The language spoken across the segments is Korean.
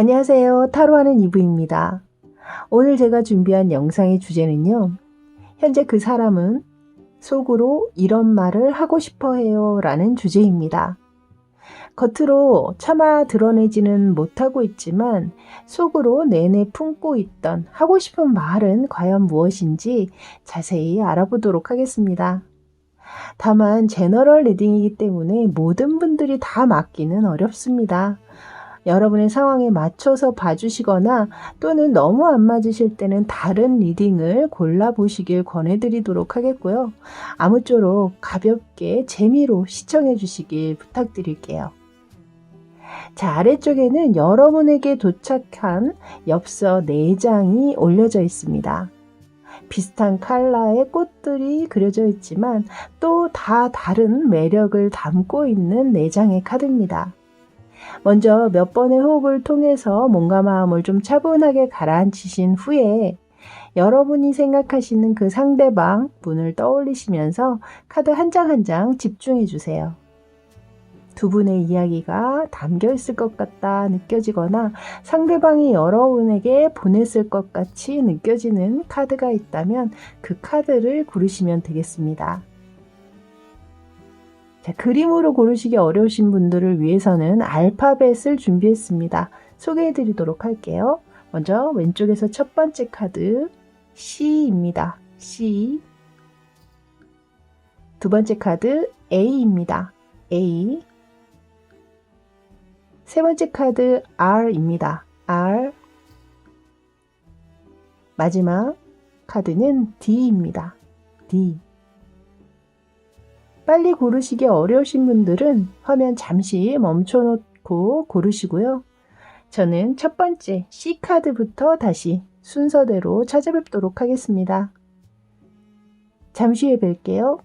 안녕하세요. 타로하는 이브입니다. 오늘 제가 준비한 영상의 주제는요. 현재 그 사람은 속으로 이런 말을 하고 싶어 해요 라는 주제입니다. 겉으로 차마 드러내지는 못하고 있지만 속으로 내내 품고 있던 하고 싶은 말은 과연 무엇인지 자세히 알아보도록 하겠습니다. 다만 제너럴 리딩이기 때문에 모든 분들이 다 맞기는 어렵습니다. 여러분의 상황에 맞춰서 봐주시거나 또는 너무 안 맞으실 때는 다른 리딩을 골라보시길 권해드리도록 하겠고요. 아무쪼록 가볍게 재미로 시청해 주시길 부탁드릴게요. 자, 아래쪽에는 여러분에게 도착한 엽서 4장이 올려져 있습니다. 비슷한 컬러의 꽃들이 그려져 있지만 또 다 다른 매력을 담고 있는 4장의 카드입니다. 먼저 몇 번의 호흡을 통해서 몸과 마음을 좀 차분하게 가라앉히신 후에 여러분이 생각하시는 그 상대방 분을 떠올리시면서 카드 한 장 한 장 집중해 주세요. 두 분의 이야기가 담겨 있을 것 같다 느껴지거나 상대방이 여러분에게 보냈을 것 같이 느껴지는 카드가 있다면 그 카드를 고르시면 되겠습니다. 자, 그림으로 고르시기 어려우신 분들을 위해서는 알파벳을 준비했습니다. 소개해 드리도록 할게요. 먼저 왼쪽에서 첫 번째 카드 C입니다. C. 두 번째 카드 A입니다. A. 세 번째 카드 R입니다. R. 마지막 카드는 D입니다. D. 빨리 고르시기 어려우신 분들은 화면 잠시 멈춰놓고 고르시고요. 저는 첫 번째 C카드부터 다시 순서대로 찾아뵙도록 하겠습니다. 잠시 후에 뵐게요.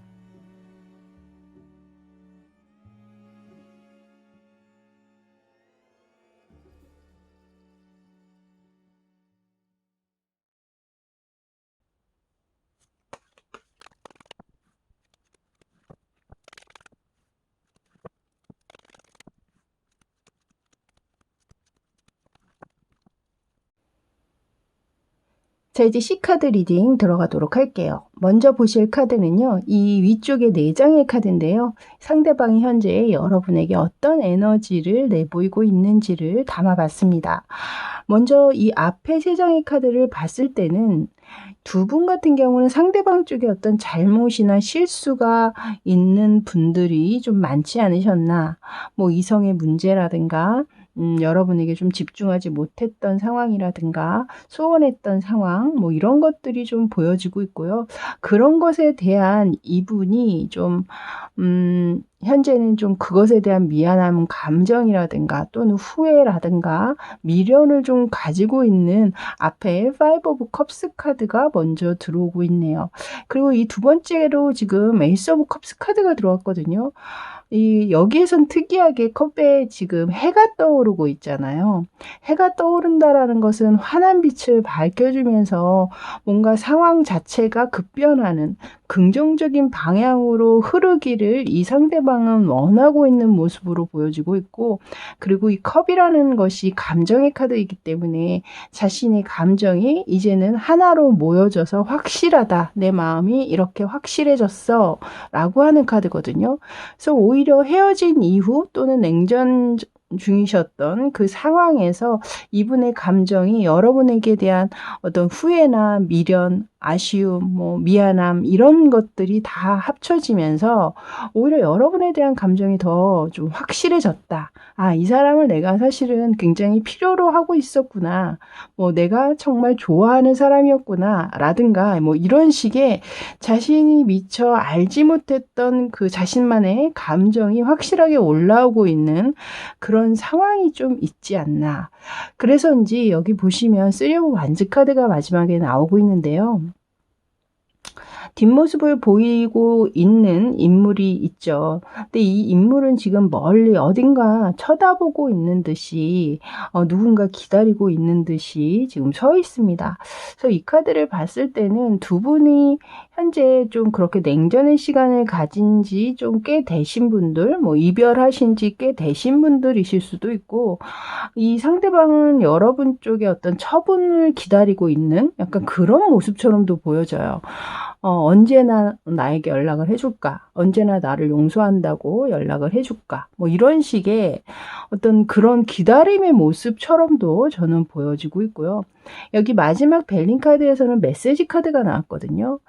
자, 이제 C카드 리딩 들어가도록 할게요. 먼저 보실 카드는요. 이 위쪽에 4장의 카드인데요. 상대방이 현재 여러분에게 어떤 에너지를 내보이고 있는지를 담아봤습니다. 먼저 이 앞에 3장의 카드를 봤을 때는 두 분 같은 경우는 상대방 쪽에 어떤 잘못이나 실수가 있는 분들이 좀 많지 않으셨나. 뭐 이성의 문제라든가 여러분에게 좀 집중하지 못했던 상황이라든가 소원했던 상황 뭐 이런 것들이 좀 보여지고 있고요. 그런 것에 대한 이분이 좀 현재는 좀 그것에 대한 미안함 감정이라든가 또는 후회라든가 미련을 좀 가지고 있는 앞에 Five of Cups 카드가 먼저 들어오고 있네요. 그리고 이 두 번째로 지금 Ace of Cups 카드가 들어왔거든요. 여기에선 특이하게 컵에 지금 해가 떠오르고 있잖아요. 해가 떠오른다라는 것은 환한 빛을 밝혀주면서 뭔가 상황 자체가 급변하는 긍정적인 방향으로 흐르기를 이 상대방은 원하고 있는 모습으로 보여지고 있고, 그리고 이 컵이라는 것이 감정의 카드이기 때문에 자신의 감정이 이제는 하나로 모여져서 확실하다. 내 마음이 이렇게 확실해졌어. 라고 하는 카드거든요. 그래서 오히려 헤어진 이후 또는 냉전 중이셨던 그 상황에서 이분의 감정이 여러분에게 대한 어떤 후회나 미련, 아쉬움, 뭐 미안함 이런 것들이 다 합쳐지면서 오히려 여러분에 대한 감정이 더 좀 확실해졌다. 아, 이 사람을 내가 사실은 굉장히 필요로 하고 있었구나. 뭐 내가 정말 좋아하는 사람이었구나. 라든가 뭐 이런 식의 자신이 미처 알지 못했던 그 자신만의 감정이 확실하게 올라오고 있는 그런 상황이 좀 있지 않나. 그래서인지 여기 보시면 쓰리 오브 완즈 카드가 마지막에 나오고 있는데요. 뒷모습을 보이고 있는 인물이 있죠. 근데 이 인물은 지금 멀리 어딘가 쳐다보고 있는 듯이 누군가 기다리고 있는 듯이 지금 서 있습니다. 그래서 이 카드를 봤을 때는 두 분이 현재 좀 그렇게 냉전의 시간을 가진 지 좀 꽤 되신 분들, 뭐 이별하신 지 꽤 되신 분들이실 수도 있고, 이 상대방은 여러분 쪽에 어떤 처분을 기다리고 있는 약간 그런 모습처럼도 보여져요. 언제나 나에게 연락을 해줄까? 언제나 나를 용서한다고 연락을 해줄까? 뭐 이런 식의 어떤 그런 기다림의 모습처럼도 저는 보여지고 있고요. 여기 마지막 벨린 카드에서는 메시지 카드가 나왔거든요.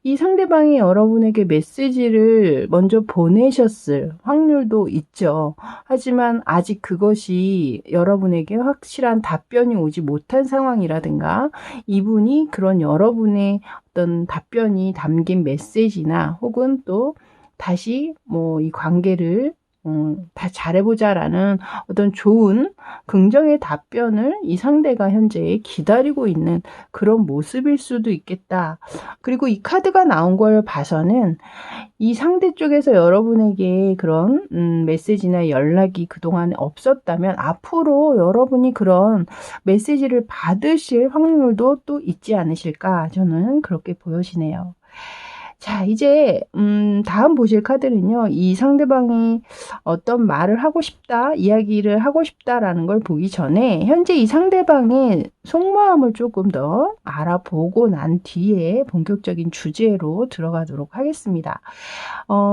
이 상대방이 여러분에게 메시지를 먼저 보내셨을 확률도 있죠. 하지만 아직 그것이 여러분에게 확실한 답변이 오지 못한 상황이라든가 이분이 그런 여러분의 어떤 답변이 담긴 메시지나 혹은 또 다시 뭐 이 관계를 다 잘해보자라는 어떤 좋은 긍정의 답변을 이 상대가 현재 기다리고 있는 그런 모습일 수도 있겠다. 그리고 이 카드가 나온 걸 봐서는 이 상대 쪽에서 여러분에게 그런 메시지나 연락이 그동안 없었다면 앞으로 여러분이 그런 메시지를 받으실 확률도 또 있지 않으실까 저는 그렇게 보여지네요. 자, 이제 다음 보실 카드는요. 이 상대방이 어떤 말을 하고 싶다, 이야기를 하고 싶다라는 걸 보기 전에 현재 이 상대방의 속마음을 조금 더 알아보고 난 뒤에 본격적인 주제로 들어가도록 하겠습니다.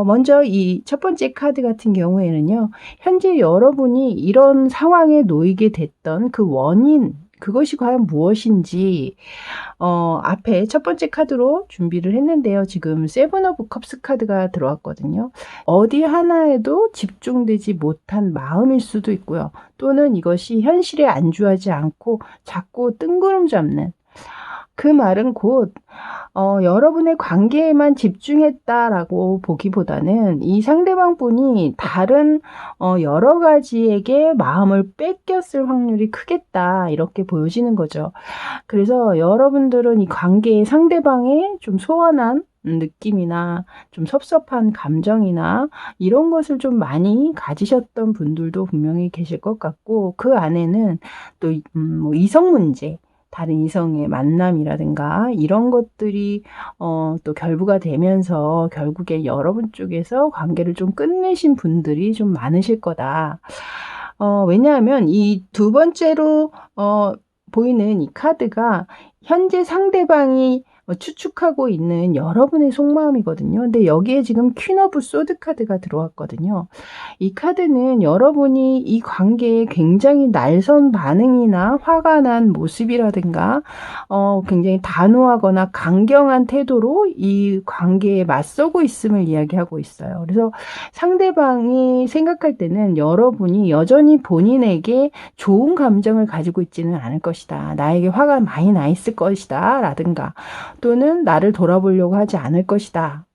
먼저 이 첫 번째 카드 같은 경우에는요. 현재 여러분이 이런 상황에 놓이게 됐던 그 원인, 그것이 과연 무엇인지 앞에 첫 번째 카드로 준비를 했는데요. 지금 세븐 오브 컵스 카드가 들어왔거든요. 어디 하나에도 집중되지 못한 마음일 수도 있고요. 또는 이것이 현실에 안주하지 않고 자꾸 뜬구름 잡는 그 말은 곧 여러분의 관계에만 집중했다라고 보기보다는 이 상대방 분이 다른 여러 가지에게 마음을 뺏겼을 확률이 크겠다 이렇게 보여지는 거죠. 그래서 여러분들은 이 관계의 상대방의 좀 소원한 느낌이나 좀 섭섭한 감정이나 이런 것을 좀 많이 가지셨던 분들도 분명히 계실 것 같고 그 안에는 또 뭐 이성 문제 다른 이성의 만남이라든가 이런 것들이 또 결부가 되면서 결국에 여러분 쪽에서 관계를 좀 끝내신 분들이 좀 많으실 거다. 왜냐하면 이 두 번째로 보이는 이 카드가 현재 상대방이 추측하고 있는 여러분의 속마음이거든요. 근데 여기에 지금 퀸 오브 소드 카드가 들어왔거든요. 이 카드는 여러분이 이 관계에 굉장히 날선 반응이나 화가 난 모습이라든가 굉장히 단호하거나 강경한 태도로 이 관계에 맞서고 있음을 이야기하고 있어요. 그래서 상대방이 생각할 때는 여러분이 여전히 본인에게 좋은 감정을 가지고 있지는 않을 것이다. 나에게 화가 많이 나 있을 것이다. 라든가 또는 나를 돌아보려고 하지 않을 것이다.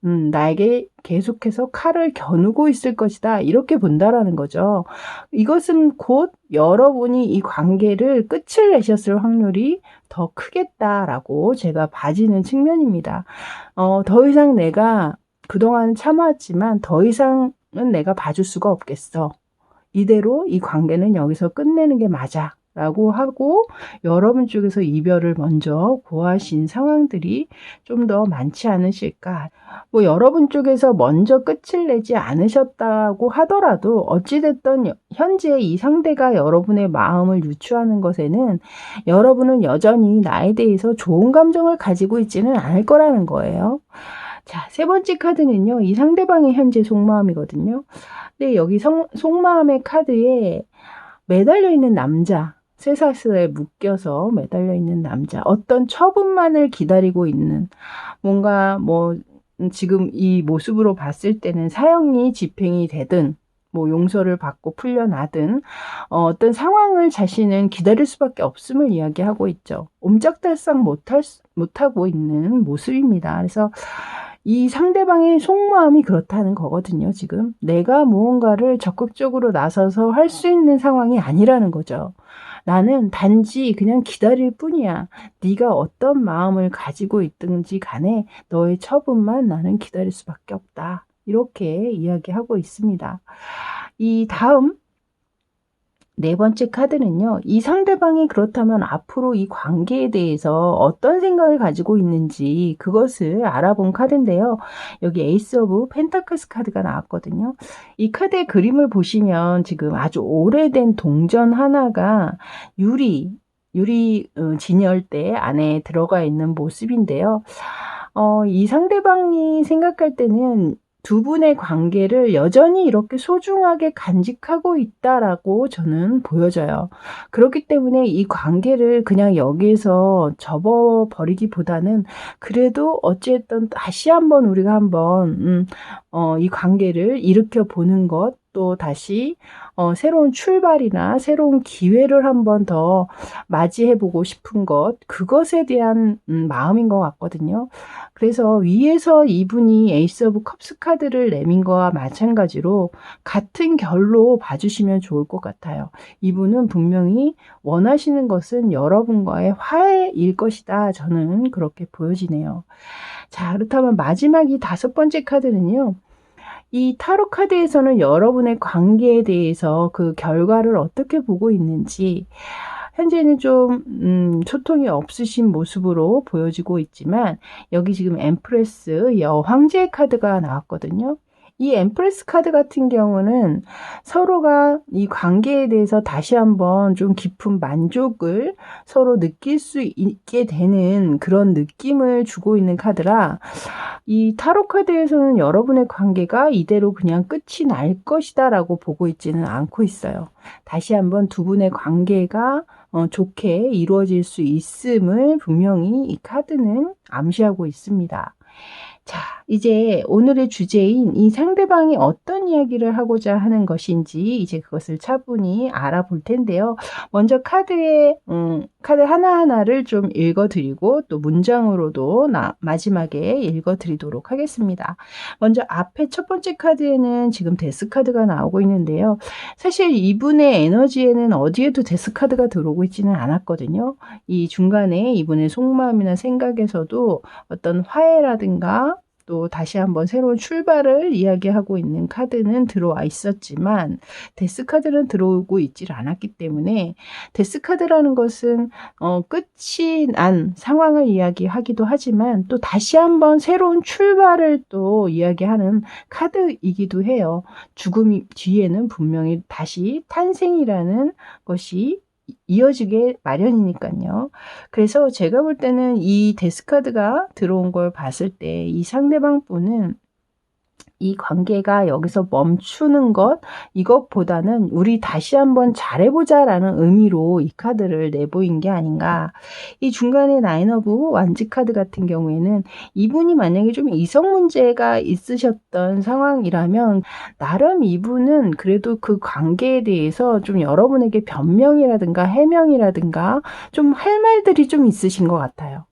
나에게 계속해서 칼을 겨누고 있을 것이다. 이렇게 본다라는 거죠. 이것은 곧 여러분이 이 관계를 끝을 내셨을 확률이 더 크겠다라고 제가 봐지는 측면입니다. 더 이상 내가 그동안 참아왔지만 더 이상은 내가 봐줄 수가 없겠어. 이대로 이 관계는 여기서 끝내는 게 맞아. 라고 하고 여러분 쪽에서 이별을 먼저 고하신 상황들이 좀 더 많지 않으실까. 뭐 여러분 쪽에서 먼저 끝을 내지 않으셨다고 하더라도 어찌됐든 현재 이 상대가 여러분의 마음을 유추하는 것에는 여러분은 여전히 나에 대해서 좋은 감정을 가지고 있지는 않을 거라는 거예요. 자, 세 번째 카드는요. 이 상대방의 현재 속마음이거든요. 근데 여기 속마음의 카드에 매달려 있는 남자, 쇠사슬에 묶여서 매달려 있는 남자, 어떤 처분만을 기다리고 있는 뭔가 뭐 지금 이 모습으로 봤을 때는 사형이 집행이 되든 뭐 용서를 받고 풀려나든 어떤 상황을 자신은 기다릴 수밖에 없음을 이야기하고 있죠. 옴짝달싹 못하고 있는 모습입니다. 그래서 이 상대방의 속마음이 그렇다는 거거든요. 지금 내가 무언가를 적극적으로 나서서 할 수 있는 상황이 아니라는 거죠. 나는 단지 그냥 기다릴 뿐이야. 네가 어떤 마음을 가지고 있든지 간에 너의 처분만 나는 기다릴 수밖에 없다. 이렇게 이야기하고 있습니다. 이 다음 네 번째 카드는요. 이 상대방이 그렇다면 앞으로 이 관계에 대해서 어떤 생각을 가지고 있는지 그것을 알아본 카드인데요. 여기 에이스 오브 펜타클스 카드가 나왔거든요. 이 카드의 그림을 보시면 지금 아주 오래된 동전 하나가 유리 진열대 안에 들어가 있는 모습인데요. 이 상대방이 생각할 때는 두 분의 관계를 여전히 이렇게 소중하게 간직하고 있다라고 저는 보여져요. 그렇기 때문에 이 관계를 그냥 여기에서 접어버리기보다는 그래도 어찌됐든 다시 한번 우리가 한번 이 관계를 일으켜 보는 것, 또 다시 새로운 출발이나 새로운 기회를 한번 더 맞이해보고 싶은 것, 그것에 대한 마음인 것 같거든요. 그래서 위에서 이분이 에이스 오브 컵스 카드를 내민 거와 마찬가지로 같은 결로 봐주시면 좋을 것 같아요. 이분은 분명히 원하시는 것은 여러분과의 화해일 것이다. 저는 그렇게 보여지네요. 자, 그렇다면 마지막 이 다섯 번째 카드는요. 이 타로 카드에서는 여러분의 관계에 대해서 그 결과를 어떻게 보고 있는지 현재는 좀 소통이 없으신 모습으로 보여지고 있지만 여기 지금 엠프레스 여황제 카드가 나왔거든요. 이 엠프레스 카드 같은 경우는 서로가 이 관계에 대해서 다시 한번 좀 깊은 만족을 서로 느낄 수 있게 되는 그런 느낌을 주고 있는 카드라 이 타로 카드에서는 여러분의 관계가 이대로 그냥 끝이 날 것이다 라고 보고 있지는 않고 있어요. 다시 한번 두 분의 관계가 좋게 이루어질 수 있음을 분명히 이 카드는 암시하고 있습니다. 자, 이제 오늘의 주제인 이 상대방이 어떤 이야기를 하고자 하는 것인지 이제 그것을 차분히 알아볼 텐데요. 먼저 카드 하나하나를 좀 읽어드리고 또 문장으로도 마지막에 읽어드리도록 하겠습니다. 먼저 앞에 첫 번째 카드에는 지금 데스 카드가 나오고 있는데요. 사실 이분의 에너지에는 어디에도 데스 카드가 들어오고 있지는 않았거든요. 이 중간에 이분의 속마음이나 생각에서도 어떤 화해라든가 또 다시 한번 새로운 출발을 이야기하고 있는 카드는 들어와 있었지만 데스 카드는 들어오고 있질 않았기 때문에 데스 카드라는 것은 끝이 난 상황을 이야기하기도 하지만 또 다시 한번 새로운 출발을 또 이야기하는 카드이기도 해요. 죽음 뒤에는 분명히 다시 탄생이라는 것이 이어지게 마련이니까요. 그래서 제가 볼 때는 이 데스카드가 들어온 걸 봤을 때 이 상대방 분은 이 관계가 여기서 멈추는 것 이것보다는 우리 다시 한번 잘해보자라는 의미로 이 카드를 내보인 게 아닌가. 이 중간에 나인 오브 완즈 카드 같은 경우에는 이분이 만약에 좀 이성 문제가 있으셨던 상황이라면 나름 이분은 그래도 그 관계에 대해서 좀 여러분에게 변명이라든가 해명이라든가 좀 할 말들이 좀 있으신 것 같아요.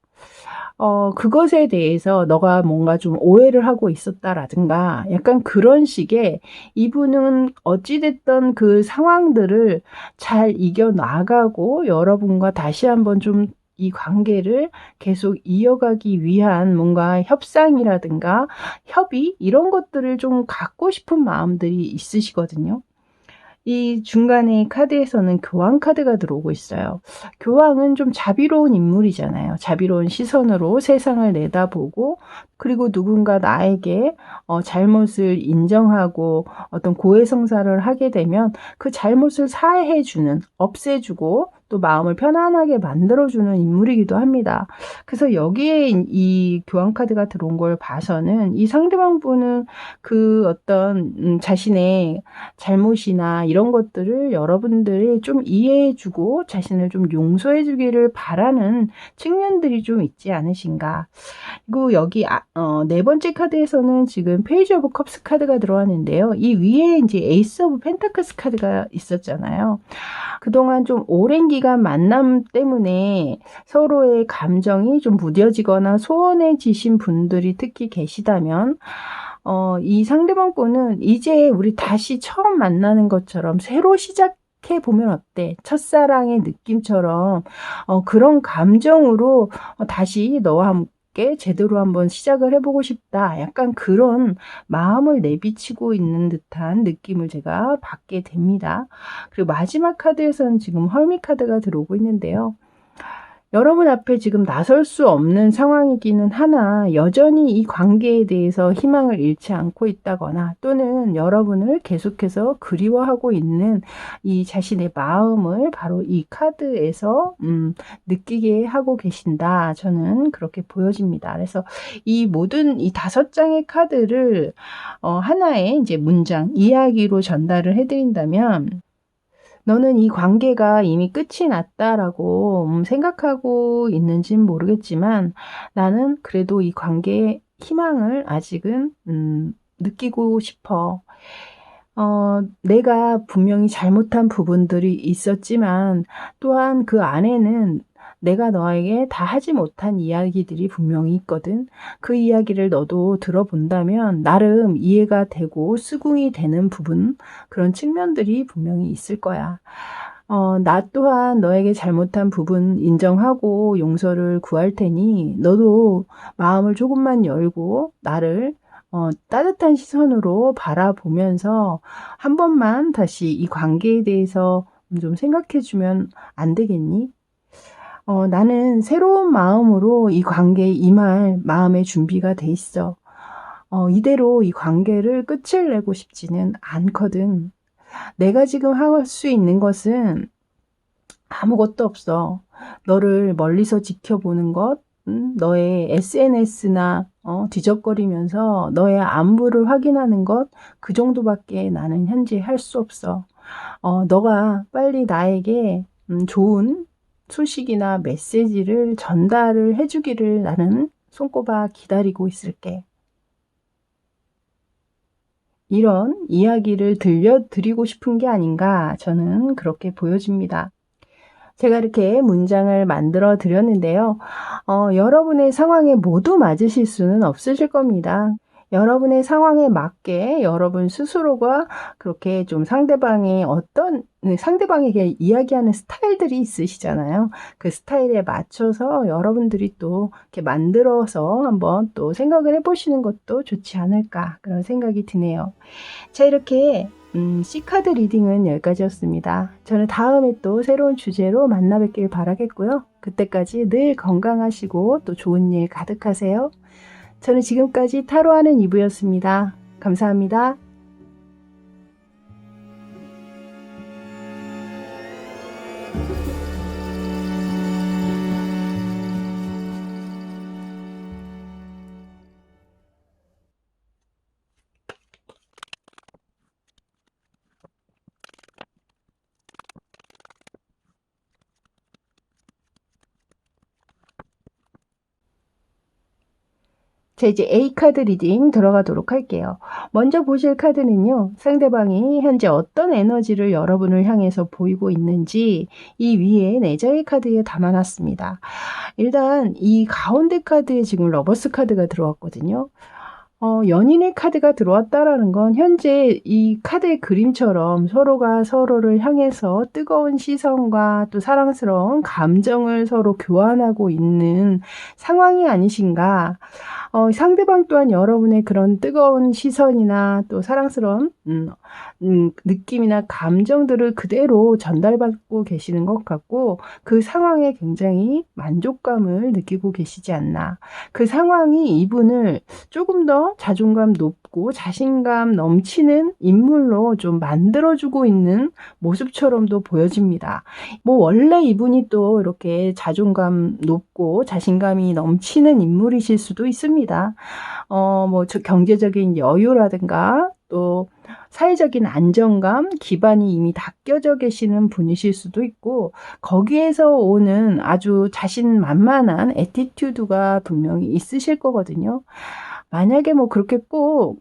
그것에 대해서 너가 뭔가 좀 오해를 하고 있었다라든가 약간 그런 식의 이분은 어찌됐던 그 상황들을 잘 이겨나가고 여러분과 다시 한번 좀 이 관계를 계속 이어가기 위한 뭔가 협상이라든가 협의 이런 것들을 좀 갖고 싶은 마음들이 있으시거든요. 이 중간에 카드에서는 교황 카드가 들어오고 있어요. 교황은 좀 자비로운 인물이잖아요. 자비로운 시선으로 세상을 내다보고 그리고 누군가 나에게 잘못을 인정하고 어떤 고해성사를 하게 되면 그 잘못을 사해주는, 없애주고 또 마음을 편안하게 만들어주는 인물이기도 합니다. 그래서 여기에 이 교황 카드가 들어온 걸 봐서는 이 상대방 분은 그 어떤 자신의 잘못이나 이런 것들을 여러분들이 좀 이해해주고 자신을 좀 용서해주기를 바라는 측면들이 좀 있지 않으신가. 그리고 여기 네 번째 카드에서는 지금 페이지 오브 컵스 카드가 들어왔는데요. 이 위에 이제 에이스 오브 펜타클스 카드가 있었잖아요. 그동안 좀 오랜 기간 만남 때문에 서로의 감정이 좀 무뎌지거나 소원해지신 분들이 특히 계시다면 이 상대방 분은 이제 우리 다시 처음 만나는 것처럼 새로 시작 보면 어때? 첫사랑의 느낌처럼 그런 감정으로 다시 너와 함께 제대로 한번 시작을 해보고 싶다. 약간 그런 마음을 내비치고 있는 듯한 느낌을 제가 받게 됩니다. 그리고 마지막 카드에서는 지금 헐밋 카드가 들어오고 있는데요. 여러분 앞에 지금 나설 수 없는 상황이기는 하나 여전히 이 관계에 대해서 희망을 잃지 않고 있다거나 또는 여러분을 계속해서 그리워하고 있는 이 자신의 마음을 바로 이 카드에서 느끼게 하고 계신다. 저는 그렇게 보여집니다. 그래서 이 모든 이 5장의 카드를 하나의 이제 문장, 이야기로 전달을 해드린다면 너는 이 관계가 이미 끝이 났다라고 생각하고 있는지는 모르겠지만 나는 그래도 이 관계의 희망을 아직은 느끼고 싶어. 내가 분명히 잘못한 부분들이 있었지만 또한 그 안에는 내가 너에게 다 하지 못한 이야기들이 분명히 있거든. 그 이야기를 너도 들어본다면 나름 이해가 되고 수긍이 되는 부분, 그런 측면들이 분명히 있을 거야. 나 또한 너에게 잘못한 부분 인정하고 용서를 구할 테니 너도 마음을 조금만 열고 나를 따뜻한 시선으로 바라보면서 한 번만 다시 이 관계에 대해서 좀 생각해 주면 안 되겠니? 나는 새로운 마음으로 이 관계에 임할 마음의 준비가 돼 있어. 이대로 이 관계를 끝을 내고 싶지는 않거든. 내가 지금 할 수 있는 것은 아무것도 없어. 너를 멀리서 지켜보는 것, 너의 SNS나 뒤적거리면서 너의 안부를 확인하는 것, 그 정도밖에 나는 현재 할 수 없어. 너가 빨리 나에게 좋은 소식이나 메시지를 전달을 해주기를 나는 손꼽아 기다리고 있을게. 이런 이야기를 들려드리고 싶은 게 아닌가 저는 그렇게 보여집니다. 제가 이렇게 문장을 만들어 드렸는데요. 여러분의 상황에 모두 맞으실 수는 없으실 겁니다. 여러분의 상황에 맞게 여러분 스스로가 그렇게 좀 상대방에게 이야기하는 스타일들이 있으시잖아요. 그 스타일에 맞춰서 여러분들이 또 이렇게 만들어서 한번 또 생각을 해보시는 것도 좋지 않을까 그런 생각이 드네요. 자, 이렇게 C카드 리딩은 여기까지였습니다. 저는 다음에 또 새로운 주제로 만나 뵙길 바라겠고요. 그때까지 늘 건강하시고 또 좋은 일 가득하세요. 저는 지금까지 타로하는 이브였습니다. 감사합니다. 자, 이제 A카드 리딩 들어가도록 할게요. 먼저 보실 카드는요. 상대방이 현재 어떤 에너지를 여러분을 향해서 보이고 있는지 이 위에 4장의 카드에 담아놨습니다. 일단 이 가운데 카드에 지금 러버스 카드가 들어왔거든요. 연인의 카드가 들어왔다라는 건 현재 이 카드의 그림처럼 서로가 서로를 향해서 뜨거운 시선과 또 사랑스러운 감정을 서로 교환하고 있는 상황이 아니신가. 상대방 또한 여러분의 그런 뜨거운 시선이나 또 사랑스러운 느낌이나 감정들을 그대로 전달받고 계시는 것 같고 그 상황에 굉장히 만족감을 느끼고 계시지 않나. 그 상황이 이분을 조금 더 자존감 높고 자신감 넘치는 인물로 좀 만들어주고 있는 모습처럼도 보여집니다. 뭐 원래 이분이 또 이렇게 자존감 높고 자신감이 넘치는 인물이실 수도 있습니다. 뭐 경제적인 여유라든가 또 사회적인 안정감, 기반이 이미 닦여져 계시는 분이실 수도 있고 거기에서 오는 아주 자신만만한 애티튜드가 분명히 있으실 거거든요. 만약에 뭐 그렇게 꼭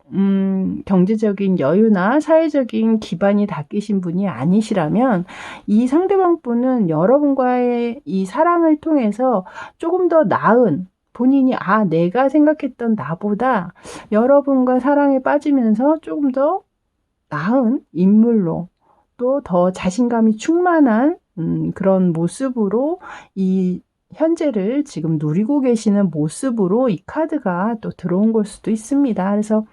경제적인 여유나 사회적인 기반이 닦이신 분이 아니시라면 이 상대방 분은 여러분과의 이 사랑을 통해서 조금 더 나은 본인이 내가 생각했던 나보다 여러분과 사랑에 빠지면서 조금 더 나은 인물로 또 더 자신감이 충만한 그런 모습으로 이 현재를 지금 누리고 계시는 모습으로 이 카드가 또 들어온 걸 수도 있습니다. 그래서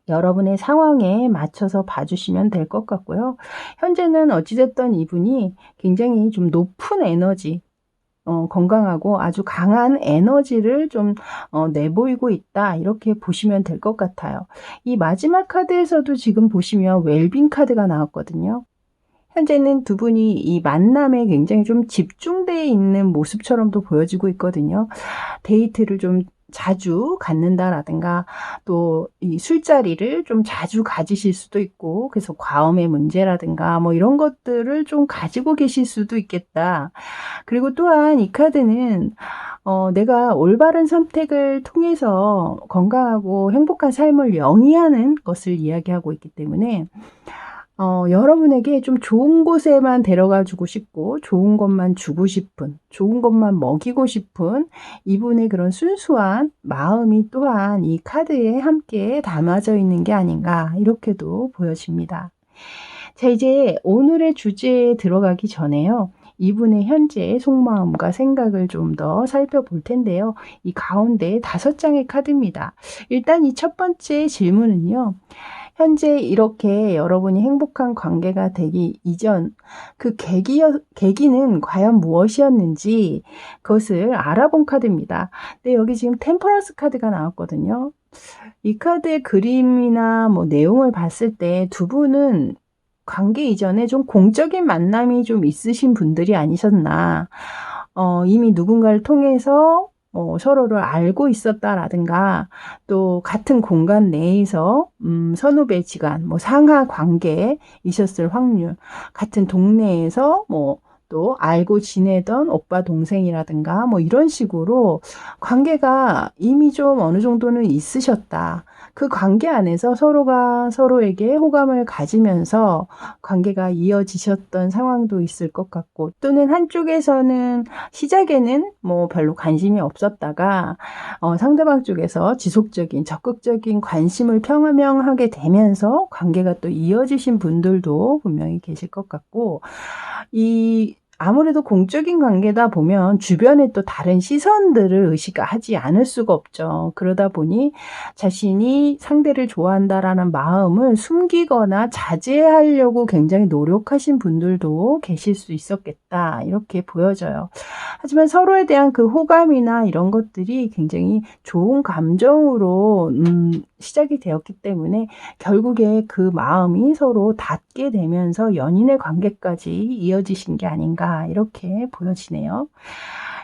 여러분의 상황에 맞춰서 봐주시면 될 것 같고요. 현재는 어찌됐든 이분이 굉장히 좀 높은 에너지, 건강하고 아주 강한 에너지를 좀 내보이고 있다, 이렇게 보시면 될 것 같아요. 이 마지막 카드에서도 지금 보시면 웰빙 카드가 나왔거든요. 현재는 두 분이 이 만남에 굉장히 좀 집중되어 있는 모습처럼도 보여지고 있거든요. 데이트를 좀 자주 갖는다라든가 또 이 술자리를 좀 자주 가지실 수도 있고, 그래서 과음의 문제라든가 뭐 이런 것들을 좀 가지고 계실 수도 있겠다. 그리고 또한 이 카드는 내가 올바른 선택을 통해서 건강하고 행복한 삶을 영위하는 것을 이야기하고 있기 때문에 여러분에게 좀 좋은 곳에만 데려가 주고 싶고, 좋은 것만 주고 싶은, 좋은 것만 먹이고 싶은 이분의 그런 순수한 마음이 또한 이 카드에 함께 담아져 있는 게 아닌가, 이렇게도 보여집니다. 자, 이제 오늘의 주제에 들어가기 전에요, 이분의 현재의 속마음과 생각을 좀 더 살펴볼 텐데요. 이 가운데 5장의 카드입니다. 일단 이 첫 번째 질문은요, 현재 이렇게 여러분이 행복한 관계가 되기 이전 그 계기는 과연 무엇이었는지 그것을 알아본 카드입니다. 근데 여기 지금 템퍼런스 카드가 나왔거든요. 이 카드의 그림이나 뭐 내용을 봤을 때 두 분은 관계 이전에 좀 공적인 만남이 좀 있으신 분들이 아니셨나. 이미 누군가를 통해서 서로를 알고 있었다라든가, 또 같은 공간 내에서 선후배지간, 뭐 상하 관계에 있었을 확률, 같은 동네에서 뭐 또 알고 지내던 오빠 동생이라든가 뭐 이런 식으로 관계가 이미 좀 어느 정도는 있으셨다. 그 관계 안에서 서로가 서로에게 호감을 가지면서 관계가 이어지셨던 상황도 있을 것 같고, 또는 한쪽에서는 시작에는 뭐 별로 관심이 없었다가 상대방 쪽에서 지속적인 적극적인 관심을 표명하게 되면서 관계가 또 이어지신 분들도 분명히 계실 것 같고, 아무래도 공적인 관계다 보면 주변에 또 다른 시선들을 의식하지 않을 수가 없죠. 그러다 보니 자신이 상대를 좋아한다라는 마음을 숨기거나 자제하려고 굉장히 노력하신 분들도 계실 수 있었겠다, 이렇게 보여져요. 하지만 서로에 대한 그 호감이나 이런 것들이 굉장히 좋은 감정으로 시작이 되었기 때문에 결국에 그 마음이 서로 닿게 되면서 연인의 관계까지 이어지신 게 아닌가, 이렇게 보여지네요.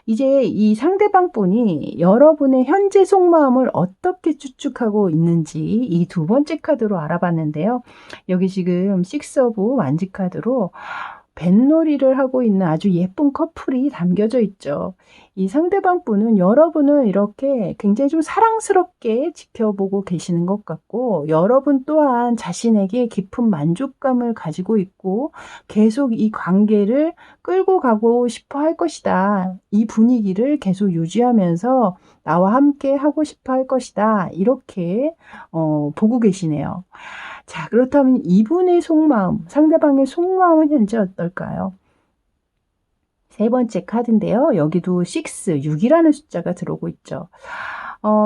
이제 이 상대방 분이 여러분의 현재 속마음을 어떻게 추측하고 있는지 이 두 번째 카드로 알아봤는데요. 여기 지금 식스 오브 완지 카드로 뱃놀이를 하고 있는 아주 예쁜 커플이 담겨져 있죠. 이 상대방 분은 여러분을 이렇게 굉장히 좀 사랑스럽게 지켜보고 계시는 것 같고, 여러분 또한 자신에게 깊은 만족감을 가지고 있고 계속 이 관계를 끌고 가고 싶어 할 것이다. 이 분위기를 계속 유지하면서 나와 함께 하고 싶어 할 것이다. 이렇게 보고 계시네요. 자, 그렇다면 이분의 속마음, 상대방의 속마음은 현재 어떨까요? 세 번째 카드인데요. 여기도 6이라는 숫자가 들어오고 있죠.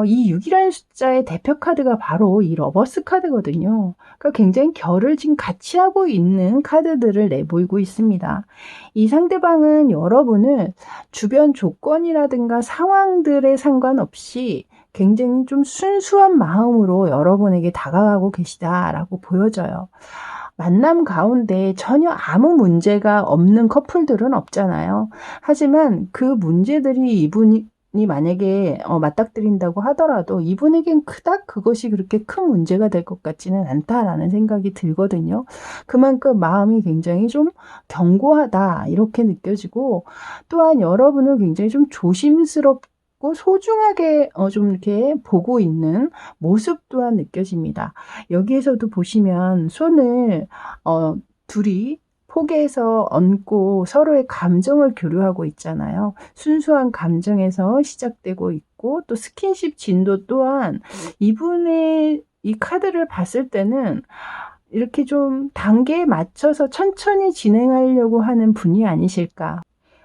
이 6이라는 숫자의 대표 카드가 바로 이 러버스 카드거든요. 그러니까 굉장히 결을 지금 같이 하고 있는 카드들을 내보이고 있습니다. 이 상대방은 여러분을 주변 조건이라든가 상황들에 상관없이 굉장히 좀 순수한 마음으로 여러분에게 다가가고 계시다라고 보여져요. 만남 가운데 전혀 아무 문제가 없는 커플들은 없잖아요. 하지만 그 문제들이 이분이 만약에 맞닥뜨린다고 하더라도 이분에겐 그닥 그것이 그렇게 큰 문제가 될 것 같지는 않다라는 생각이 들거든요. 그만큼 마음이 굉장히 좀 견고하다, 이렇게 느껴지고, 또한 여러분을 굉장히 좀 조심스럽고 소중하게 좀 이렇게 보고 있는 모습 또한 느껴집니다. 여기에서도 보시면 손을 둘이 포개서 얹고 서로의 감정을 교류하고 있잖아요. 순수한 감정에서 시작되고 있고, 또 스킨십 진도 또한 이분의 이 카드를 봤을 때는 이렇게 좀 단계에 맞춰서 천천히 진행하려고 하는 분이 아니실까.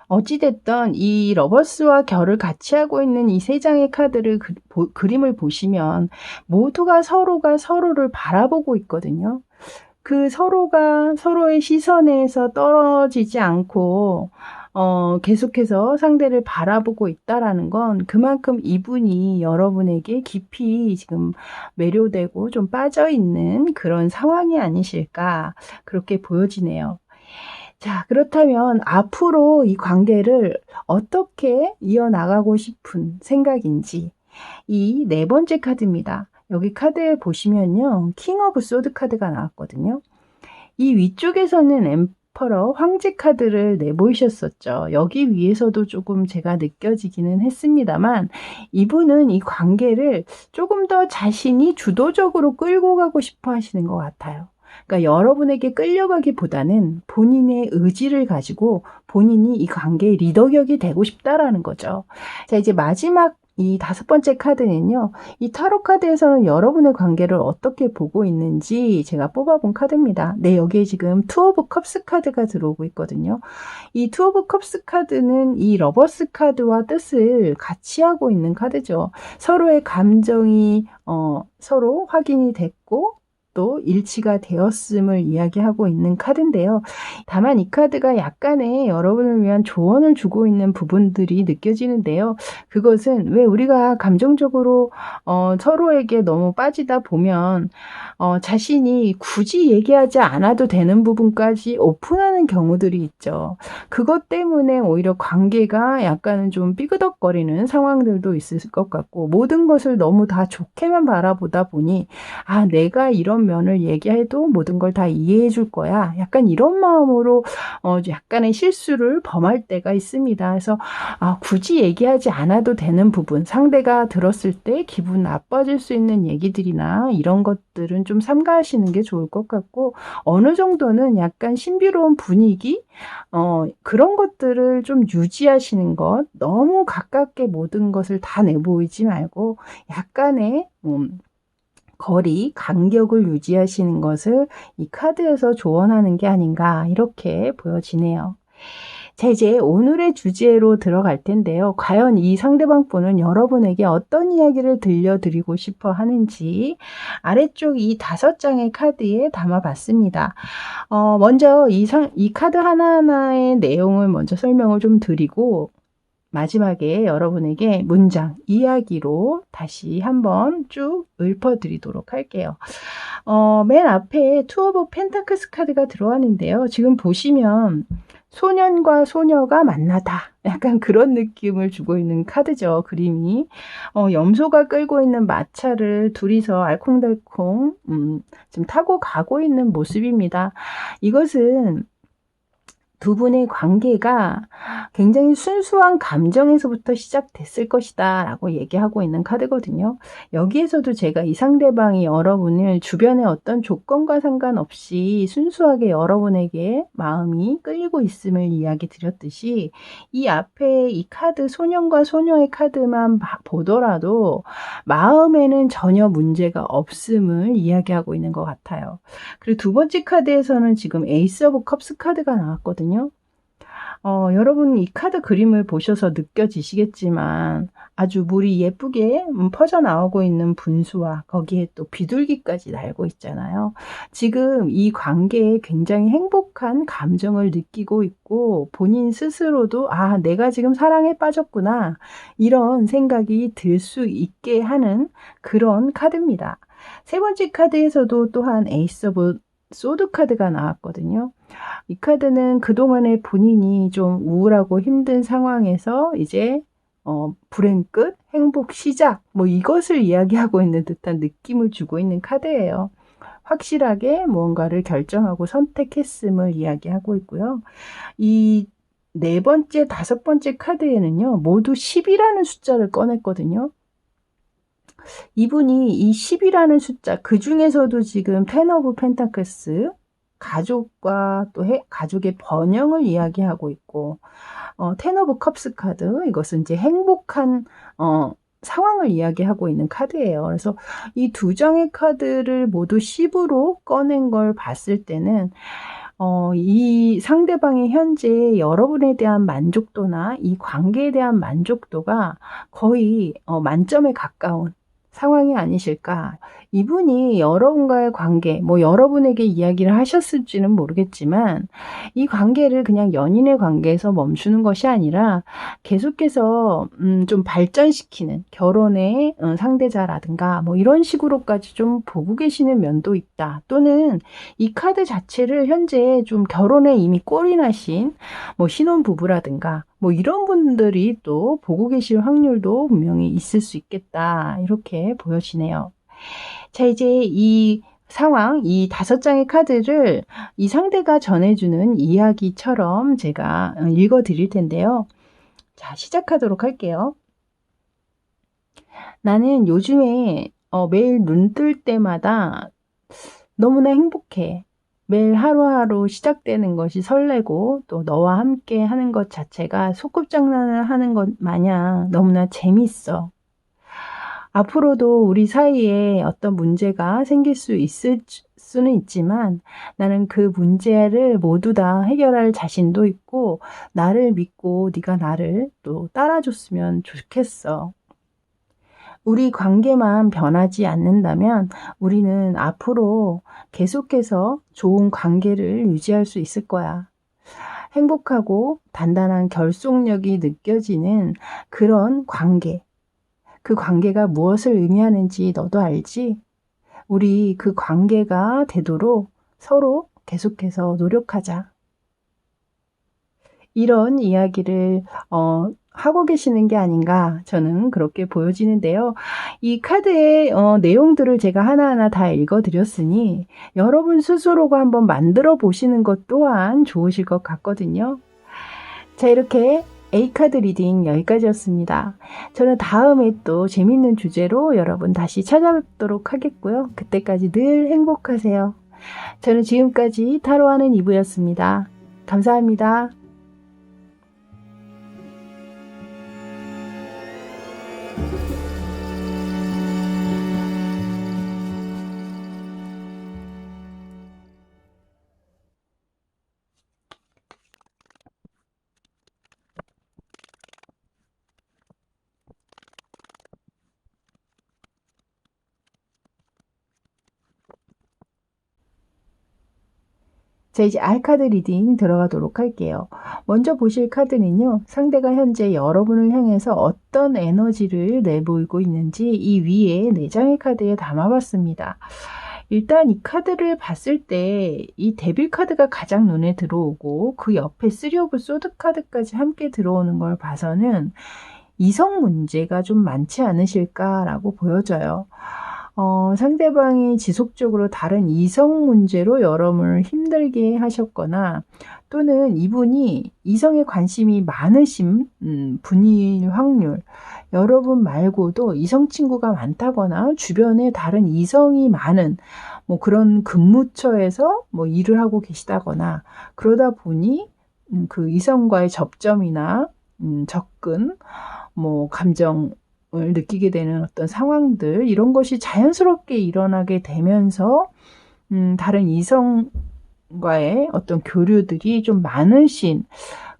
어찌됐든 이 러버스와 결을 같이 하고 있는 이 세 장의 카드를 그림을 보시면 모두가 서로가 서로를 바라보고 있거든요. 그 서로가 서로의 시선에서 떨어지지 않고 계속해서 상대를 바라보고 있다라는 건 그만큼 이분이 여러분에게 깊이 지금 매료되고 좀 빠져 있는 그런 상황이 아니실까 그렇게 보여지네요. 자, 그렇다면 앞으로 이 관계를 어떻게 이어나가고 싶은 생각인지 이 네 번째 카드입니다. 여기 카드에 보시면요. 킹 오브 소드 카드가 나왔거든요. 이 위쪽에서는 엠퍼러 황제 카드를 내보이셨었죠. 여기 위에서도 조금 제가 느껴지기는 했습니다만 이분은 이 관계를 조금 더 자신이 주도적으로 끌고 가고 싶어 하시는 것 같아요. 그러니까 여러분에게 끌려가기보다는 본인의 의지를 가지고 본인이 이 관계의 리더격이 되고 싶다라는 거죠. 자, 이제 마지막 이 다섯 번째 카드는요. 이 타로 카드에서는 여러분의 관계를 어떻게 보고 있는지 제가 뽑아본 카드입니다. 네, 여기에 지금 투 오브 컵스 카드가 들어오고 있거든요. 이 투 오브 컵스 카드는 이 러버스 카드와 뜻을 같이 하고 있는 카드죠. 서로의 감정이 서로 확인이 됐고 또 일치가 되었음을 이야기하고 있는 카드인데요. 다만 이 카드가 약간의 여러분을 위한 조언을 주고 있는 부분들이 느껴지는데요. 그것은 왜 우리가 감정적으로 서로에게 너무 빠지다 보면 자신이 굳이 얘기하지 않아도 되는 부분까지 오픈하는 경우들이 있죠. 그것 때문에 오히려 관계가 약간은 좀 삐그덕거리는 상황들도 있을 것 같고 모든 것을 너무 다 좋게만 바라보다 보니 내가 이런 면을 얘기해도 모든 걸 다 이해해 줄 거야. 약간 이런 마음으로 약간의 실수를 범할 때가 있습니다. 그래서 굳이 얘기하지 않아도 되는 부분, 상대가 들었을 때 기분 나빠질 수 있는 얘기들이나 이런 것들은 좀 삼가하시는 게 좋을 것 같고 어느 정도는 약간 신비로운 분위기 그런 것들을 좀 유지하시는 것, 너무 가깝게 모든 것을 다 내보이지 말고 약간의 거리, 간격을 유지하시는 것을 이 카드에서 조언하는 게 아닌가 이렇게 보여지네요. 자, 이제 오늘의 주제로 들어갈 텐데요. 과연 이 상대방 분은 여러분에게 어떤 이야기를 들려드리고 싶어 하는지 아래쪽 이 5장의 카드에 담아봤습니다. 먼저 이 카드 하나하나의 내용을 먼저 설명을 좀 드리고 마지막에 여러분에게 문장, 이야기로 다시 한번 쭉 읊어드리도록 할게요. 맨 앞에 투 오브 펜타클스 카드가 들어왔는데요. 지금 보시면 소년과 소녀가 만나다. 약간 그런 느낌을 주고 있는 카드죠. 그림이. 염소가 끌고 있는 마차를 둘이서 알콩달콩 지금 타고 가고 있는 모습입니다. 이것은 두 분의 관계가 굉장히 순수한 감정에서부터 시작됐을 것이다 라고 얘기하고 있는 카드거든요. 여기에서도 제가 이 상대방이 여러분을 주변의 어떤 조건과 상관없이 순수하게 여러분에게 마음이 끌리고 있음을 이야기 드렸듯이 이 앞에 이 카드 소년과 소녀의 카드만 보더라도 마음에는 전혀 문제가 없음을 이야기하고 있는 것 같아요. 그리고 두 번째 카드에서는 지금 에이스 오브 컵스 카드가 나왔거든요. 여러분 이 카드 그림을 보셔서 느껴지시겠지만 아주 물이 예쁘게 퍼져나오고 있는 분수와 거기에 또 비둘기까지 날고 있잖아요. 지금 이 관계에 굉장히 행복한 감정을 느끼고 있고 본인 스스로도 내가 지금 사랑에 빠졌구나 이런 생각이 들 수 있게 하는 그런 카드입니다. 세 번째 카드에서도 또한 에이스 오브 소드 카드가 나왔거든요. 이 카드는 그동안에 본인이 좀 우울하고 힘든 상황에서 이제 불행 끝, 행복 시작 이것을 이야기하고 있는 듯한 느낌을 주고 있는 카드예요. 확실하게 무언가를 결정하고 선택했음을 이야기하고 있고요. 이 네 번째, 다섯 번째 카드에는요. 모두 10이라는 숫자를 꺼냈거든요. 이분이 이 10이라는 숫자, 그 중에서도 지금 텐 오브 펜타클스, 가족과 또 가족의 번영을 이야기하고 있고, 텐 오브 컵스 카드, 이것은 이제 행복한 상황을 이야기하고 있는 카드예요. 그래서 이 두 장의 카드를 모두 10으로 꺼낸 걸 봤을 때는 이 상대방이 현재 여러분에 대한 만족도나 이 관계에 대한 만족도가 거의 만점에 가까운 상황이 아니실까. 이분이 여러분과의 관계, 뭐 여러분에게 이야기를 하셨을지는 모르겠지만 이 관계를 그냥 연인의 관계에서 멈추는 것이 아니라 계속해서 좀 발전시키는 결혼의 상대자라든가 뭐 이런 식으로까지 좀 보고 계시는 면도 있다. 또는 이 카드 자체를 현재 좀 결혼에 이미 꼴이 나신 뭐 신혼부부라든가 뭐 이런 분들이 또 보고 계실 확률도 분명히 있을 수 있겠다. 이렇게 보여지네요. 자, 이제 이 상황, 이 5장의 카드를 이 상대가 전해주는 이야기처럼 제가 읽어 드릴 텐데요. 자, 시작하도록 할게요. 나는 요즘에 매일 눈 뜰 때마다 너무나 행복해. 매일 하루하루 시작되는 것이 설레고 또 너와 함께 하는 것 자체가 소꿉장난을 하는 것 마냥 너무나 재밌어. 앞으로도 우리 사이에 어떤 문제가 생길 수 있을 수는 있지만 나는 그 문제를 모두 다 해결할 자신도 있고 나를 믿고 네가 나를 또 따라줬으면 좋겠어. 우리 관계만 변하지 않는다면 우리는 앞으로 계속해서 좋은 관계를 유지할 수 있을 거야. 행복하고 단단한 결속력이 느껴지는 그런 관계. 그 관계가 무엇을 의미하는지 너도 알지? 우리 그 관계가 되도록 서로 계속해서 노력하자. 이런 이야기를 하고 계시는 게 아닌가 저는 그렇게 보여지는데요. 이 카드의 내용들을 제가 하나하나 다 읽어드렸으니 여러분 스스로가 한번 만들어 보시는 것 또한 좋으실 것 같거든요. 자, 이렇게 A카드 리딩 여기까지였습니다. 저는 다음에 또 재밌는 주제로 여러분 다시 찾아뵙도록 하겠고요. 그때까지 늘 행복하세요. 저는 지금까지 타로하는 이브였습니다. 감사합니다. 자, 이제 R카드 리딩 들어가도록 할게요. 먼저 보실 카드는요. 상대가 현재 여러분을 향해서 어떤 에너지를 내보이고 있는지 이 위에 4장의 카드에 담아봤습니다. 일단 이 카드를 봤을 때 이 데빌 카드가 가장 눈에 들어오고 그 옆에 3 오브 소드 카드까지 함께 들어오는 걸 봐서는 이성 문제가 좀 많지 않으실까라고 보여져요. 상대방이 지속적으로 다른 이성 문제로 여러분을 힘들게 하셨거나 또는 이분이 이성에 관심이 많으신 분일 확률, 여러분 말고도 이성 친구가 많다거나 주변에 다른 이성이 많은 뭐 그런 근무처에서 뭐 일을 하고 계시다거나 그러다 보니 그 이성과의 접점이나 접근, 뭐 감정을 느끼게 되는 어떤 상황들 이런 것이 자연스럽게 일어나게 되면서 다른 이성과의 어떤 교류들이 좀 많으신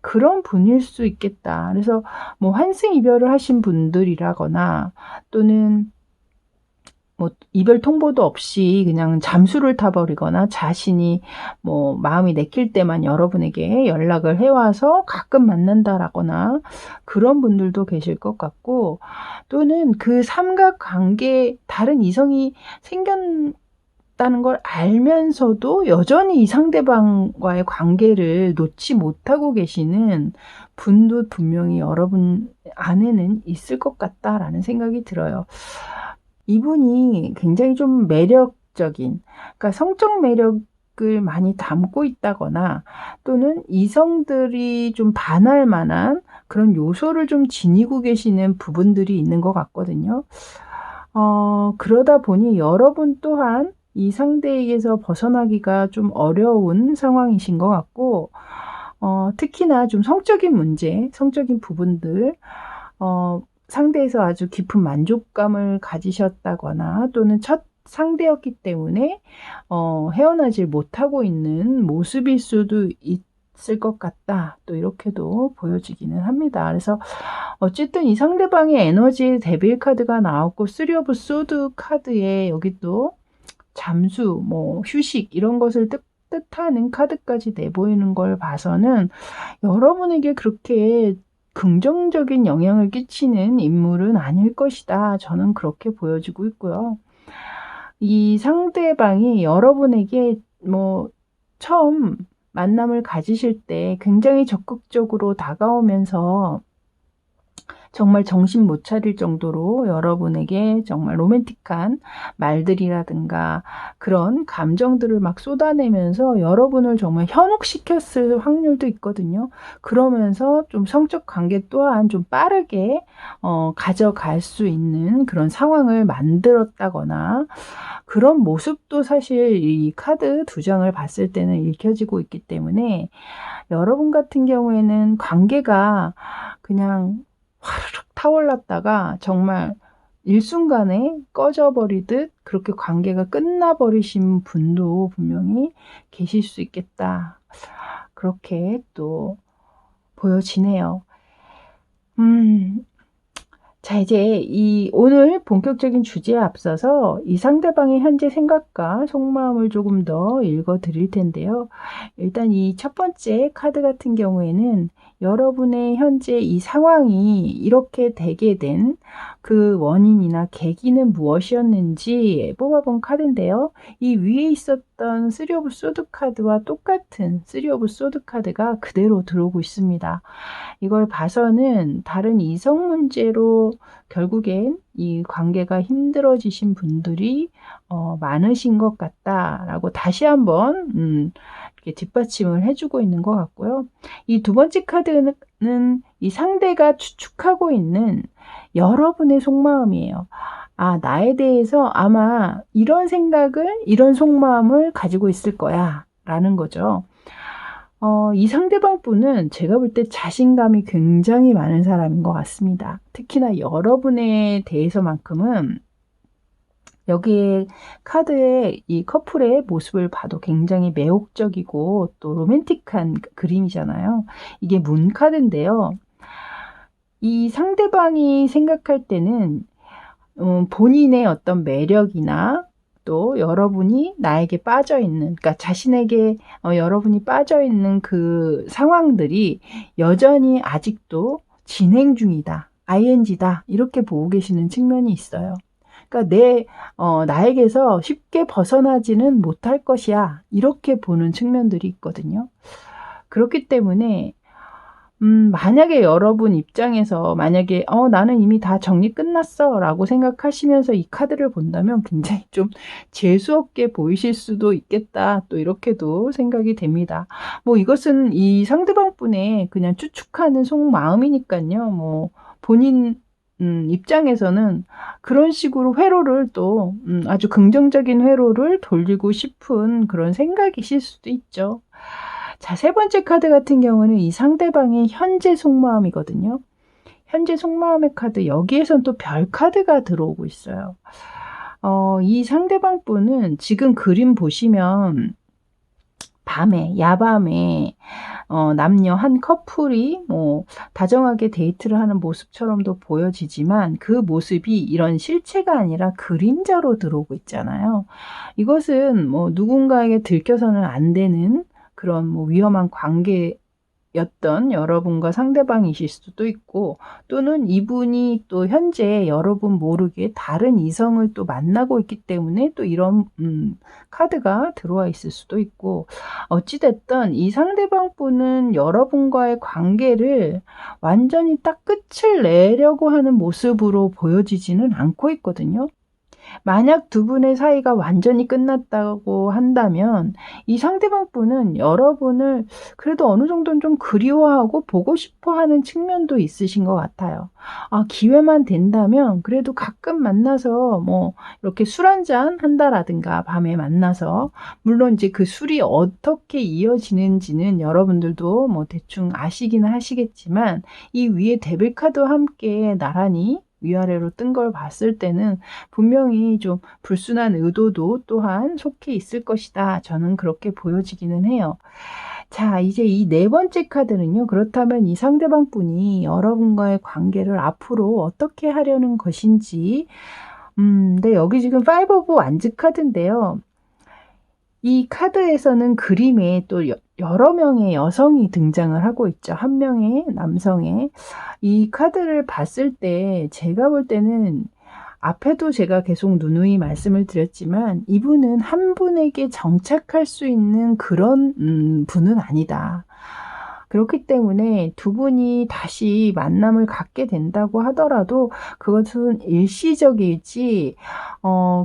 그런 분일 수 있겠다. 그래서 뭐 환승 이별을 하신 분들이라거나 또는 뭐 이별 통보도 없이 그냥 잠수를 타버리거나 자신이 뭐 마음이 내킬 때만 여러분에게 연락을 해와서 가끔 만난다라거나 그런 분들도 계실 것 같고 또는 그 삼각관계 다른 이성이 생겼다는 걸 알면서도 여전히 이 상대방과의 관계를 놓지 못하고 계시는 분도 분명히 여러분 안에는 있을 것 같다라는 생각이 들어요. 이분이 굉장히 좀 매력적인, 그러니까 성적 매력을 많이 담고 있다거나 또는 이성들이 좀 반할 만한 그런 요소를 좀 지니고 계시는 부분들이 있는 것 같거든요. 그러다 보니 여러분 또한 이 상대에게서 벗어나기가 좀 어려운 상황이신 것 같고, 특히나 좀 성적인 문제, 성적인 부분들, 상대에서 아주 깊은 만족감을 가지셨다거나 또는 첫 상대였기 때문에 헤어나질 못하고 있는 모습일 수도 있을 것 같다. 또 이렇게도 보여지기는 합니다. 그래서 어쨌든 이 상대방의 에너지 데빌 카드가 나왔고 3 오브 소드 카드에 여기 또 잠수, 뭐 휴식 이런 것을 뜻하는 카드까지 내보이는 걸 봐서는 여러분에게 그렇게 긍정적인 영향을 끼치는 인물은 아닐 것이다. 저는 그렇게 보여지고 있고요. 이 상대방이 여러분에게 뭐 처음 만남을 가지실 때 굉장히 적극적으로 다가오면서 정말 정신 못 차릴 정도로 여러분에게 정말 로맨틱한 말들이라든가 그런 감정들을 막 쏟아내면서 여러분을 정말 현혹시켰을 확률도 있거든요. 그러면서 좀 성적 관계 또한 좀 빠르게 가져갈 수 있는 그런 상황을 만들었다거나 그런 모습도 사실 이 카드 2장을 봤을 때는 읽혀지고 있기 때문에 여러분 같은 경우에는 관계가 그냥 화르륵 타올랐다가 정말 일순간에 꺼져버리듯 그렇게 관계가 끝나버리신 분도 분명히 계실 수 있겠다. 그렇게 또 보여지네요. 자, 이제 이 오늘 본격적인 주제에 앞서서 이 상대방의 현재 생각과 속마음을 조금 더 읽어 드릴 텐데요. 일단 이 첫 번째 카드 같은 경우에는 여러분의 현재 이 상황이 이렇게 되게 된 그 원인이나 계기는 무엇이었는지 뽑아본 카드인데요. 이 위에 있었던 3 오브 소드 카드와 똑같은 3 오브 소드 카드가 그대로 들어오고 있습니다. 이걸 봐서는 다른 이성 문제로 결국엔 이 관계가 힘들어지신 분들이 많으신 것 같다라고 다시 한번 이렇게 뒷받침을 해주고 있는 것 같고요. 이 두 번째 카드는 이 상대가 추측하고 있는 여러분의 속마음이에요. 아, 나에 대해서 아마 이런 생각을, 이런 속마음을 가지고 있을 거야 라는 거죠. 이 상대방 분은 제가 볼 때 자신감이 굉장히 많은 사람인 것 같습니다. 특히나 여러분에 대해서만큼은 여기에 카드의 이 커플의 모습을 봐도 굉장히 매혹적이고 또 로맨틱한 그림이잖아요. 이게 문 카드인데요. 이 상대방이 생각할 때는 본인의 어떤 매력이나 또 여러분이 나에게 빠져있는, 그러니까 자신에게 여러분이 빠져있는 그 상황들이 여전히 아직도 진행 중이다, ing다 이렇게 보고 계시는 측면이 있어요. 그러니까 나에게서 쉽게 벗어나지는 못할 것이야 이렇게 보는 측면들이 있거든요. 그렇기 때문에 만약에 여러분 입장에서 만약에 나는 이미 다 정리 끝났어 라고 생각하시면서 이 카드를 본다면 굉장히 좀 재수없게 보이실 수도 있겠다, 또 이렇게도 생각이 됩니다. 뭐 이것은 이 상대방 분의 그냥 추측하는 속마음이니까요. 뭐 본인 입장에서는 그런 식으로 회로를 또 아주 긍정적인 회로를 돌리고 싶은 그런 생각이실 수도 있죠. 자, 세 번째 카드 같은 경우는 이 상대방의 현재 속마음이거든요. 현재 속마음의 카드, 여기에선 또 별 카드가 들어오고 있어요. 이 상대방 분은 지금 그림 보시면 야밤에 남녀 한 커플이 뭐 다정하게 데이트를 하는 모습처럼도 보여지지만 그 모습이 이런 실체가 아니라 그림자로 들어오고 있잖아요. 이것은 뭐 누군가에게 들켜서는 안 되는 그런 뭐 위험한 관계였던 여러분과 상대방이실 수도 있고, 또는 이분이 또 현재 여러분 모르게 다른 이성을 또 만나고 있기 때문에 또 이런 카드가 들어와 있을 수도 있고, 어찌됐든 이 상대방 분은 여러분과의 관계를 완전히 딱 끝을 내려고 하는 모습으로 보여지지는 않고 있거든요. 만약 두 분의 사이가 완전히 끝났다고 한다면 이 상대방 분은 여러분을 그래도 어느 정도는 좀 그리워하고 보고 싶어 하는 측면도 있으신 것 같아요. 기회만 된다면 그래도 가끔 만나서 뭐 이렇게 술 한잔 한다라든가 밤에 만나서, 물론 이제 그 술이 어떻게 이어지는지는 여러분들도 뭐 대충 아시기는 하시겠지만 이 위에 데빌카드와 함께 나란히 위아래로 뜬 걸 봤을 때는 분명히 좀 불순한 의도도 또한 속해 있을 것이다. 저는 그렇게 보여지기는 해요. 자, 이제 이 네 번째 카드는요. 그렇다면 이 상대방 분이 여러분과의 관계를 앞으로 어떻게 하려는 것인지. 네, 여기 지금 파이브 오브 완즈 카드인데요. 이 카드에서는 그림에 또 여러 명의 여성이 등장을 하고 있죠. 한 명의 남성의. 이 카드를 봤을 때 제가 볼 때는 앞에도 제가 계속 누누이 말씀을 드렸지만 이분은 한 분에게 정착할 수 있는 그런 분은 아니다. 그렇기 때문에 두 분이 다시 만남을 갖게 된다고 하더라도 그것은 일시적이지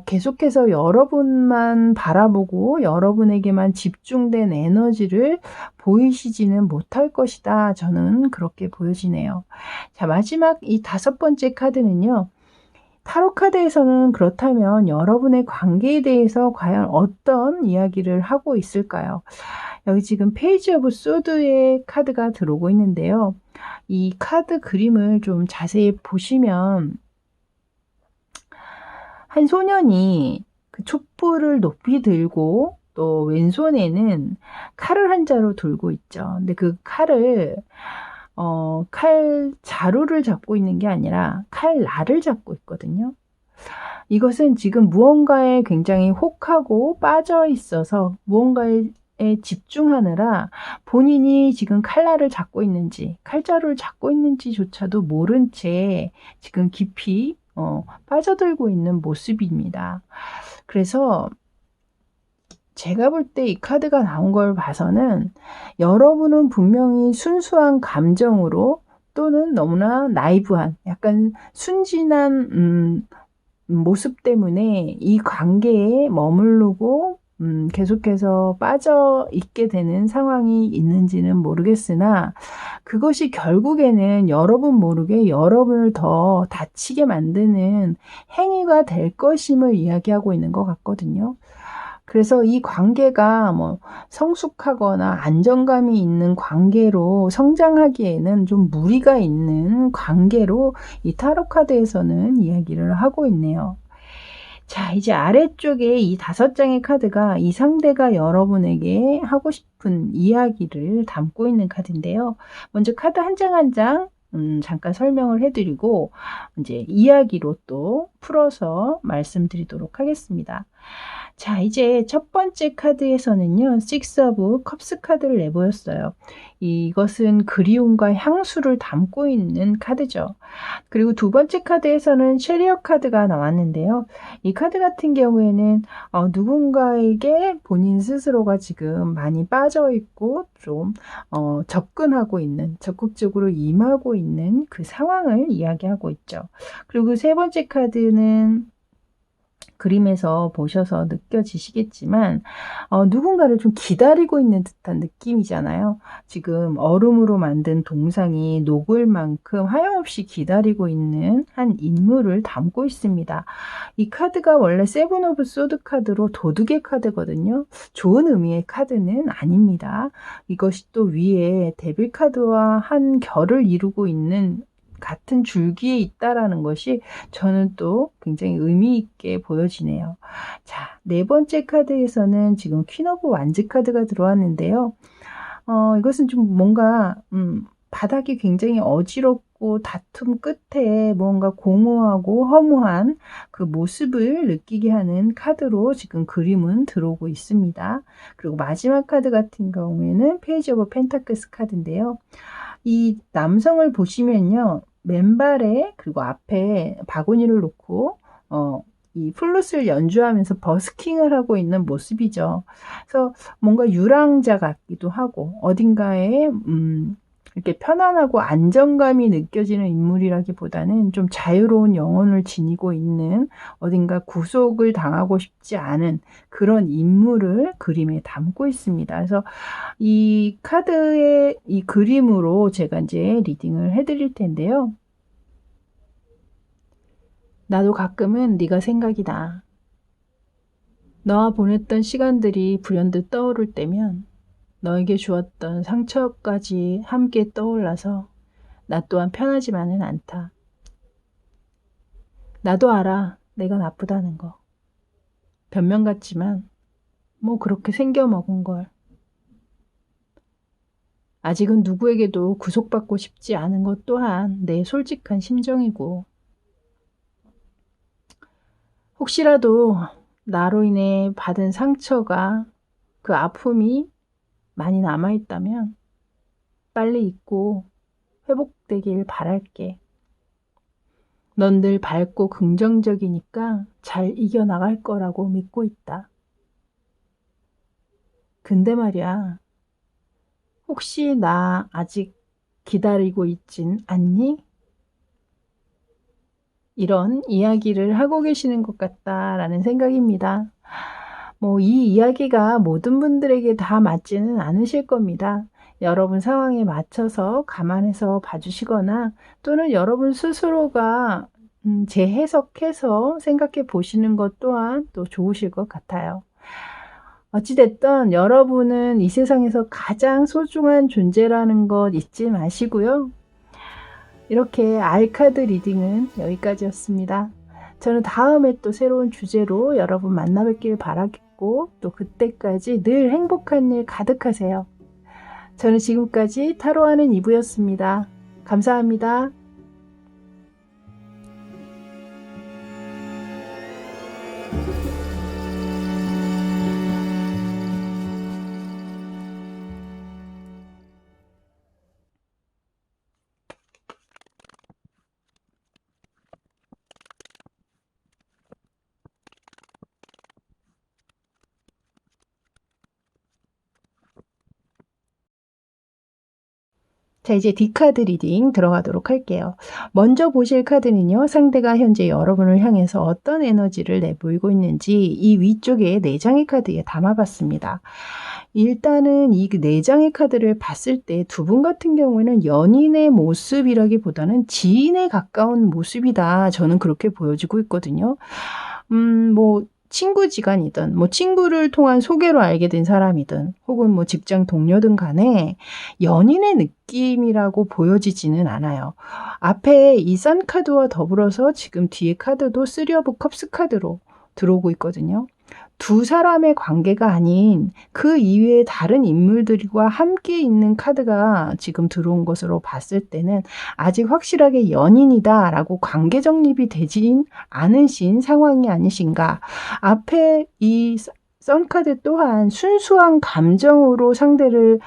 계속해서 여러분만 바라보고 여러분에게만 집중된 에너지를 보이시지는 못할 것이다. 저는 그렇게 보여지네요. 자, 마지막 이 다섯 번째 카드는요. 타로 카드에서는 그렇다면 여러분의 관계에 대해서 과연 어떤 이야기를 하고 있을까요? 여기 지금 페이지 오브 소드의 카드가 들어오고 있는데요. 이 카드 그림을 좀 자세히 보시면 한 소년이 그 촛불을 높이 들고 또 왼손에는 칼을 한 자루 들고 있죠. 근데 그 칼을 칼 자루를 잡고 있는 게 아니라 칼날을 잡고 있거든요. 이것은 지금 무언가에 굉장히 혹하고 빠져 있어서 무언가에 집중하느라 본인이 지금 칼날을 잡고 있는지 칼자루를 잡고 있는지조차도 모른 채 지금 깊이 빠져들고 있는 모습입니다. 그래서 제가 볼 때 이 카드가 나온 걸 봐서는 여러분은 분명히 순수한 감정으로 또는 너무나 나이브한 약간 순진한 모습 때문에 이 관계에 머무르고 계속해서 빠져 있게 되는 상황이 있는지는 모르겠으나 그것이 결국에는 여러분 모르게 여러분을 더 다치게 만드는 행위가 될 것임을 이야기하고 있는 것 같거든요. 그래서 이 관계가 뭐 성숙하거나 안정감이 있는 관계로 성장하기에는 좀 무리가 있는 관계로 이 타로 카드에서는 이야기를 하고 있네요. 자, 이제 아래쪽에 이 5장의 카드가 이 상대가 여러분에게 하고 싶은 이야기를 담고 있는 카드인데요. 먼저 카드 한 장 한 장 잠깐 설명을 해드리고 이제 이야기로 또 풀어서 말씀드리도록 하겠습니다. 자, 이제 첫 번째 카드에서는요. 식스 오브 컵스 카드를 내보였어요. 이것은 그리움과 향수를 담고 있는 카드죠. 그리고 두 번째 카드에서는 셰리엇 카드가 나왔는데요. 이 카드 같은 경우에는 누군가에게 본인 스스로가 지금 많이 빠져 있고 좀 접근하고 있는, 적극적으로 임하고 있는 그 상황을 이야기하고 있죠. 그리고 세 번째 카드는 그림에서 보셔서 느껴지시겠지만 누군가를 좀 기다리고 있는 듯한 느낌이잖아요. 지금 얼음으로 만든 동상이 녹을 만큼 하염없이 기다리고 있는 한 인물을 담고 있습니다. 이 카드가 원래 세븐 오브 소드 카드로 도둑의 카드거든요. 좋은 의미의 카드는 아닙니다. 이것이 또 위에 데빌 카드와 한 결을 이루고 있는 같은 줄기에 있다라는 것이 저는 또 굉장히 의미 있게 보여지네요. 자, 네 번째 카드에서는 지금 퀸 오브 완즈 카드가 들어왔는데요. 이것은 좀 뭔가 바닥이 굉장히 어지럽고 다툼 끝에 뭔가 공허하고 허무한 그 모습을 느끼게 하는 카드로 지금 그림은 들어오고 있습니다. 그리고 마지막 카드 같은 경우에는 페이지 오브 펜타클스 카드인데요. 이 남성을 보시면요. 맨발에 그리고 앞에 바구니를 놓고 이 플룻을 연주하면서 버스킹을 하고 있는 모습이죠. 그래서 뭔가 유랑자 같기도 하고 어딘가에 이렇게 편안하고 안정감이 느껴지는 인물이라기보다는 좀 자유로운 영혼을 지니고 있는, 어딘가 구속을 당하고 싶지 않은 그런 인물을 그림에 담고 있습니다. 그래서 이 카드의 이 그림으로 제가 이제 리딩을 해드릴 텐데요. 나도 가끔은 네가 생각이 나. 너와 보냈던 시간들이 불현듯 떠오를 때면 너에게 주었던 상처까지 함께 떠올라서 나 또한 편하지만은 않다. 나도 알아. 내가 나쁘다는 거. 변명 같지만 뭐 그렇게 생겨먹은 걸. 아직은 누구에게도 구속받고 싶지 않은 것 또한 내 솔직한 심정이고, 혹시라도 나로 인해 받은 상처가, 그 아픔이 많이 남아있다면 빨리 잊고 회복되길 바랄게. 넌 늘 밝고 긍정적이니까 잘 이겨나갈 거라고 믿고 있다. 근데 말이야, 혹시 나 아직 기다리고 있진 않니? 이런 이야기를 하고 계시는 것 같다라는 생각입니다. 뭐 이 이야기가 모든 분들에게 다 맞지는 않으실 겁니다. 여러분 상황에 맞춰서 감안해서 봐주시거나, 또는 여러분 스스로가 재해석해서 생각해 보시는 것 또한 또 좋으실 것 같아요. 어찌됐든 여러분은 이 세상에서 가장 소중한 존재라는 것 잊지 마시고요. 이렇게 알카드 리딩은 여기까지였습니다. 저는 다음에 또 새로운 주제로 여러분 만나 뵙길 바라겠고, 또 그때까지 늘 행복한 일 가득하세요. 저는 지금까지 타로하는 이브였습니다. 감사합니다. 자, 이제 D카드 리딩 들어가도록 할게요. 먼저 보실 카드는요, 상대가 현재 여러분을 향해서 어떤 에너지를 내보이고 있는지 이 위쪽에 4장의 카드에 담아봤습니다. 일단은 이 4장의 카드를 봤을 때 두 분 같은 경우에는 연인의 모습이라기보다는 지인에 가까운 모습이다. 저는 그렇게 보여지고 있거든요. 뭐 친구지간이든, 뭐 친구를 통한 소개로 알게 된 사람이든, 혹은 뭐 직장 동료든 간에 연인의 느낌이라고 보여지지는 않아요. 앞에 이 선 카드와 더불어서 지금 뒤에 카드도 3 오브 컵스 카드로 들어오고 있거든요. 두 사람의 관계가 아닌 그 이외의 다른 인물들과 함께 있는 카드가 지금 들어온 것으로 봤을 때는 아직 확실하게 연인이다라고 관계 정립이 되진 않으신 상황이 아니신가. 앞에 이 선카드 또한 순수한 감정으로 상대를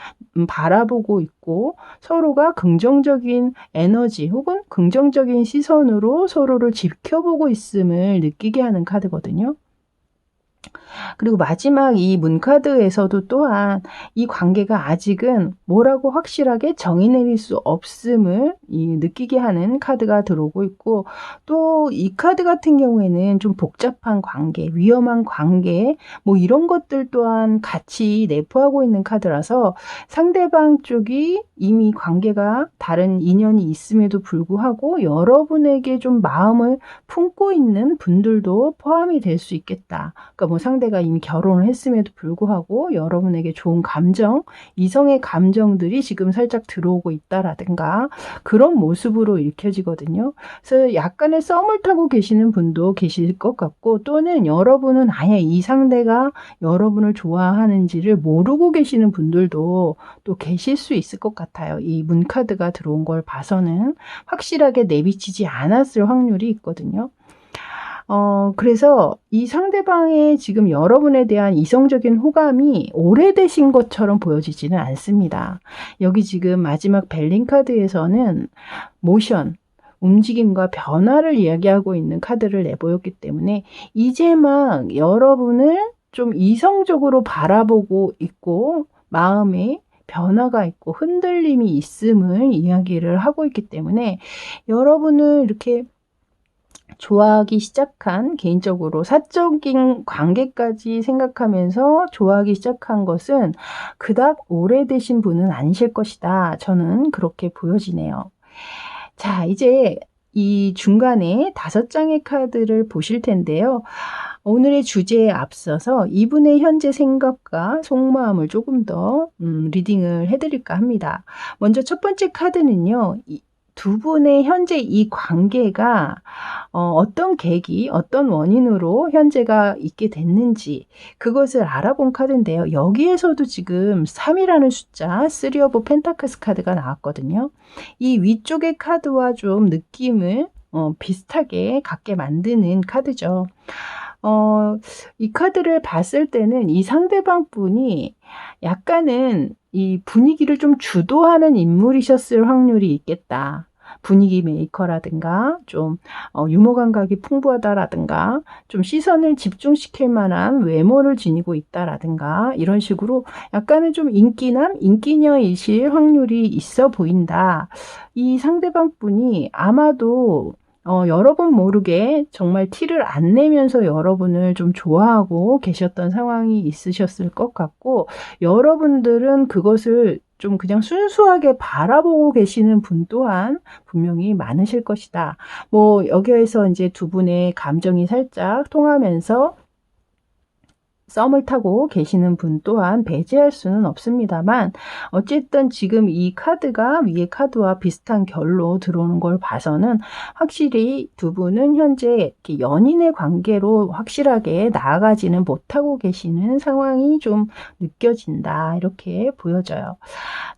바라보고 있고, 서로가 긍정적인 에너지 혹은 긍정적인 시선으로 서로를 지켜보고 있음을 느끼게 하는 카드거든요. 그리고 마지막 이 문카드에서도 또한 이 관계가 아직은 뭐라고 확실하게 정의 내릴 수 없음을 느끼게 하는 카드가 들어오고 있고, 또 이 카드 같은 경우에는 좀 복잡한 관계, 위험한 관계, 뭐 이런 것들 또한 같이 내포하고 있는 카드라서, 상대방 쪽이 이미 관계가 다른 인연이 있음에도 불구하고 여러분에게 좀 마음을 품고 있는 분들도 포함이 될 수 있겠다. 그러니까 뭐 상대가 이미 결혼을 했음에도 불구하고 여러분에게 좋은 감정, 이성의 감정들이 지금 살짝 들어오고 있다라든가 그런 모습으로 읽혀지거든요. 그래서 약간의 썸을 타고 계시는 분도 계실 것 같고, 또는 여러분은 아예 이 상대가 여러분을 좋아하는지를 모르고 계시는 분들도 또 계실 수 있을 것 같아요. 이 문카드가 들어온 걸 봐서는 확실하게 내비치지 않았을 확률이 있거든요. 그래서 이 상대방의 지금 여러분에 대한 이성적인 호감이 오래되신 것처럼 보여지지는 않습니다. 여기 지금 마지막 벨린 카드에서는 모션, 움직임과 변화를 이야기하고 있는 카드를 내보였기 때문에 이제 막 여러분을 좀 이성적으로 바라보고 있고 마음에 변화가 있고 흔들림이 있음을 이야기를 하고 있기 때문에 여러분을 이렇게 좋아하기 시작한, 개인적으로 사적인 관계까지 생각하면서 좋아하기 시작한 것은 그닥 오래되신 분은 아니실 것이다. 저는 그렇게 보여지네요. 자, 이제 이 중간에 5장의 카드를 보실 텐데요. 오늘의 주제에 앞서서 이분의 현재 생각과 속마음을 조금 더 리딩을 해드릴까 합니다. 먼저 첫 번째 카드는요. 두 분의 현재 이 관계가 어떤 계기, 어떤 원인으로 현재가 있게 됐는지 그것을 알아본 카드인데요. 여기에서도 지금 3이라는 숫자, 3 오브 펜타클스 카드가 나왔거든요. 이 위쪽의 카드와 좀 느낌을 비슷하게 갖게 만드는 카드죠. 이 카드를 봤을 때는 이 상대방 분이 약간은 이 분위기를 좀 주도하는 인물이셨을 확률이 있겠다. 분위기 메이커라든가 좀 유머 감각이 풍부하다라든가 좀 시선을 집중시킬 만한 외모를 지니고 있다라든가 이런 식으로 약간은 좀 인기남, 인기녀이실 확률이 있어 보인다. 이 상대방 분이 아마도 여러분 모르게 정말 티를 안 내면서 여러분을 좀 좋아하고 계셨던 상황이 있으셨을 것 같고, 여러분들은 그것을 좀 그냥 순수하게 바라보고 계시는 분 또한 분명히 많으실 것이다. 뭐 여기에서 이제 두 분의 감정이 살짝 통하면서 썸을 타고 계시는 분 또한 배제할 수는 없습니다만, 어쨌든 지금 이 카드가 위의 카드와 비슷한 결로 들어오는 걸 봐서는 확실히 두 분은 현재 연인의 관계로 확실하게 나아가지는 못하고 계시는 상황이 좀 느껴진다, 이렇게 보여져요.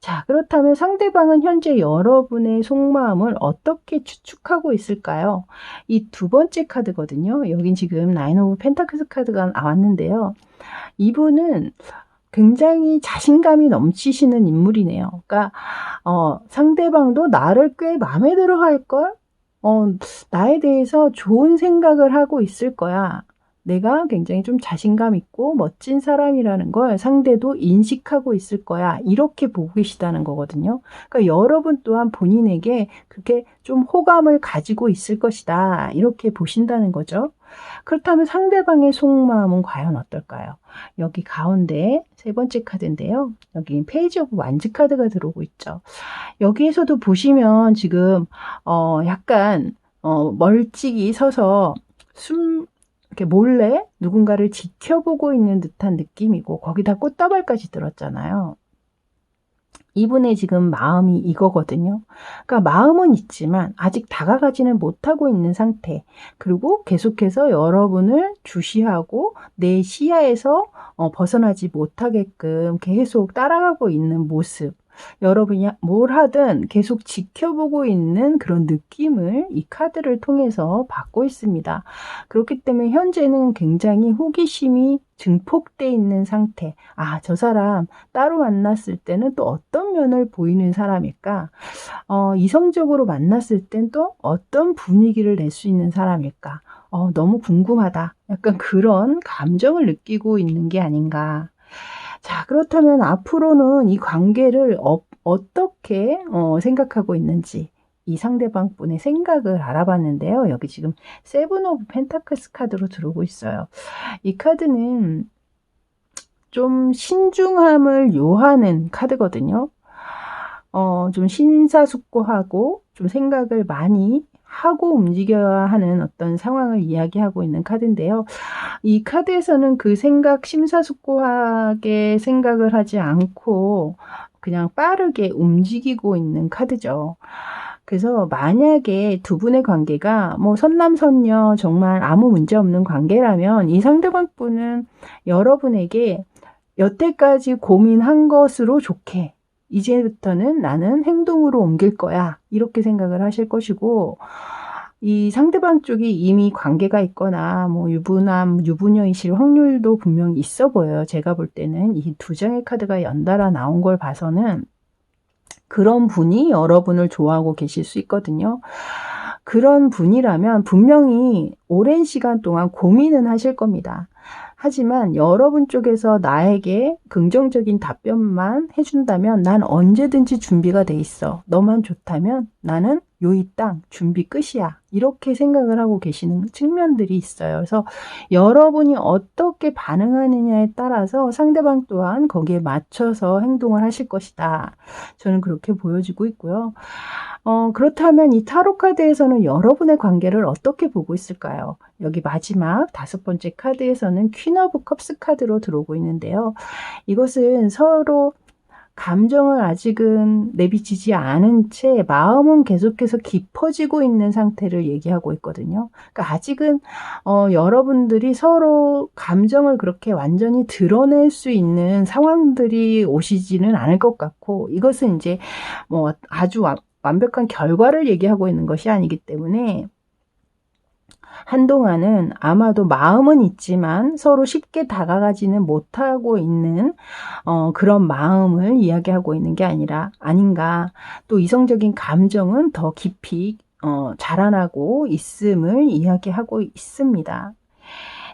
자, 그렇다면 상대방은 현재 여러분의 속마음을 어떻게 추측하고 있을까요? 이 두 번째 카드거든요. 여긴 지금 9 오브 펜타클스 카드가 나왔는데요. 이분은 굉장히 자신감이 넘치시는 인물이네요. 그러니까 상대방도 나를 꽤 마음에 들어 할걸? 나에 대해서 좋은 생각을 하고 있을 거야. 내가 굉장히 좀 자신감 있고 멋진 사람이라는 걸 상대도 인식하고 있을 거야. 이렇게 보고 계시다는 거거든요. 그러니까 여러분 또한 본인에게 그렇게 좀 호감을 가지고 있을 것이다. 이렇게 보신다는 거죠. 그렇다면 상대방의 속마음은 과연 어떨까요? 여기 가운데 세 번째 카드인데요. 여기 페이지 오브 완즈 카드가 들어오고 있죠. 여기에서도 보시면 지금 약간 멀찍이 서서 이렇게 몰래 누군가를 지켜보고 있는 듯한 느낌이고, 거기다 꽃다발까지 들었잖아요. 이분의 지금 마음이 이거거든요. 그러니까 마음은 있지만 아직 다가가지는 못하고 있는 상태. 그리고 계속해서 여러분을 주시하고 내 시야에서 벗어나지 못하게끔 계속 따라가고 있는 모습. 여러분이 뭘 하든 계속 지켜보고 있는 그런 느낌을 이 카드를 통해서 받고 있습니다. 그렇기 때문에 현재는 굉장히 호기심이 증폭돼 있는 상태. 아, 저 사람 따로 만났을 때는 또 어떤 면을 보이는 사람일까? 이성적으로 만났을 땐 또 어떤 분위기를 낼 수 있는 사람일까? 너무 궁금하다. 약간 그런 감정을 느끼고 있는 게 아닌가. 자, 그렇다면 앞으로는 이 관계를 어떻게 생각하고 있는지 이 상대방 분의 생각을 알아봤는데요. 여기 지금 7 오브 펜타클스 카드로 들어오고 있어요. 이 카드는 좀 신중함을 요하는 카드거든요. 좀 심사숙고하고 좀 생각을 많이 하고 움직여야 하는 어떤 상황을 이야기하고 있는 카드인데요. 이 카드에서는 그 생각 심사숙고하게 생각을 하지 않고 그냥 빠르게 움직이고 있는 카드죠. 그래서 만약에 두 분의 관계가 뭐 선남선녀 정말 아무 문제 없는 관계라면 이 상대방 분은 여러분에게 여태까지 고민한 것으로 좋게 이제부터는 나는 행동으로 옮길 거야. 이렇게 생각을 하실 것이고, 이 상대방 쪽이 이미 관계가 있거나 뭐 유부남, 유부녀이실 확률도 분명히 있어 보여요. 제가 볼 때는 이 두 장의 카드가 연달아 나온 걸 봐서는 그런 분이 여러분을 좋아하고 계실 수 있거든요. 그런 분이라면 분명히 오랜 시간 동안 고민은 하실 겁니다. 하지만 여러분 쪽에서 나에게 긍정적인 답변만 해준다면 난 언제든지 준비가 돼 있어. 너만 좋다면 나는 요이 땅 준비 끝이야. 이렇게 생각을 하고 계시는 측면들이 있어요. 그래서 여러분이 어떻게 반응하느냐에 따라서 상대방 또한 거기에 맞춰서 행동을 하실 것이다. 저는 그렇게 보여지고 있고요. 그렇다면 이 타로 카드에서는 여러분의 관계를 어떻게 보고 있을까요? 여기 마지막 5번째 카드에서는 퀸 오브 컵스 카드로 들어오고 있는데요. 이것은 서로 감정을 아직은 내비치지 않은 채 마음은 계속해서 깊어지고 있는 상태를 얘기하고 있거든요. 그러니까 아직은 여러분들이 서로 감정을 그렇게 완전히 드러낼 수 있는 상황들이 오시지는 않을 것 같고, 이것은 이제 뭐 아주 완벽한 결과를 얘기하고 있는 것이 아니기 때문에 한동안은 아마도 마음은 있지만 서로 쉽게 다가가지는 못하고 있는 그런 마음을 이야기하고 있는 게 아닌가. 또 이성적인 감정은 더 깊이 자라나고 있음을 이야기하고 있습니다.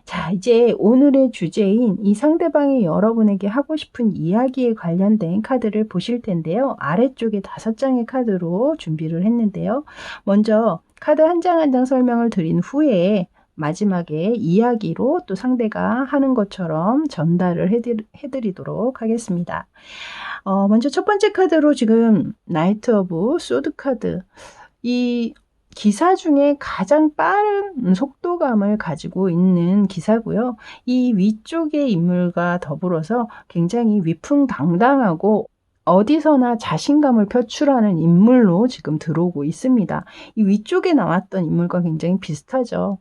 자, 이제 오늘의 주제인 이 상대방이 여러분에게 하고 싶은 이야기에 관련된 카드를 보실 텐데요. 아래쪽에 5장의 카드로 준비를 했는데요. 먼저 카드 한 장 한 장 설명을 드린 후에 마지막에 이야기로 또 상대가 하는 것처럼 전달을 해드리도록 하겠습니다. 먼저 첫 번째 카드로 지금 나이트 오브 소드 카드, 이 기사 중에 가장 빠른 속도감을 가지고 있는 기사고요. 이 위쪽의 인물과 더불어서 굉장히 위풍당당하고 어디서나 자신감을 표출하는 인물로 지금 들어오고 있습니다. 이 위쪽에 나왔던 인물과 굉장히 비슷하죠.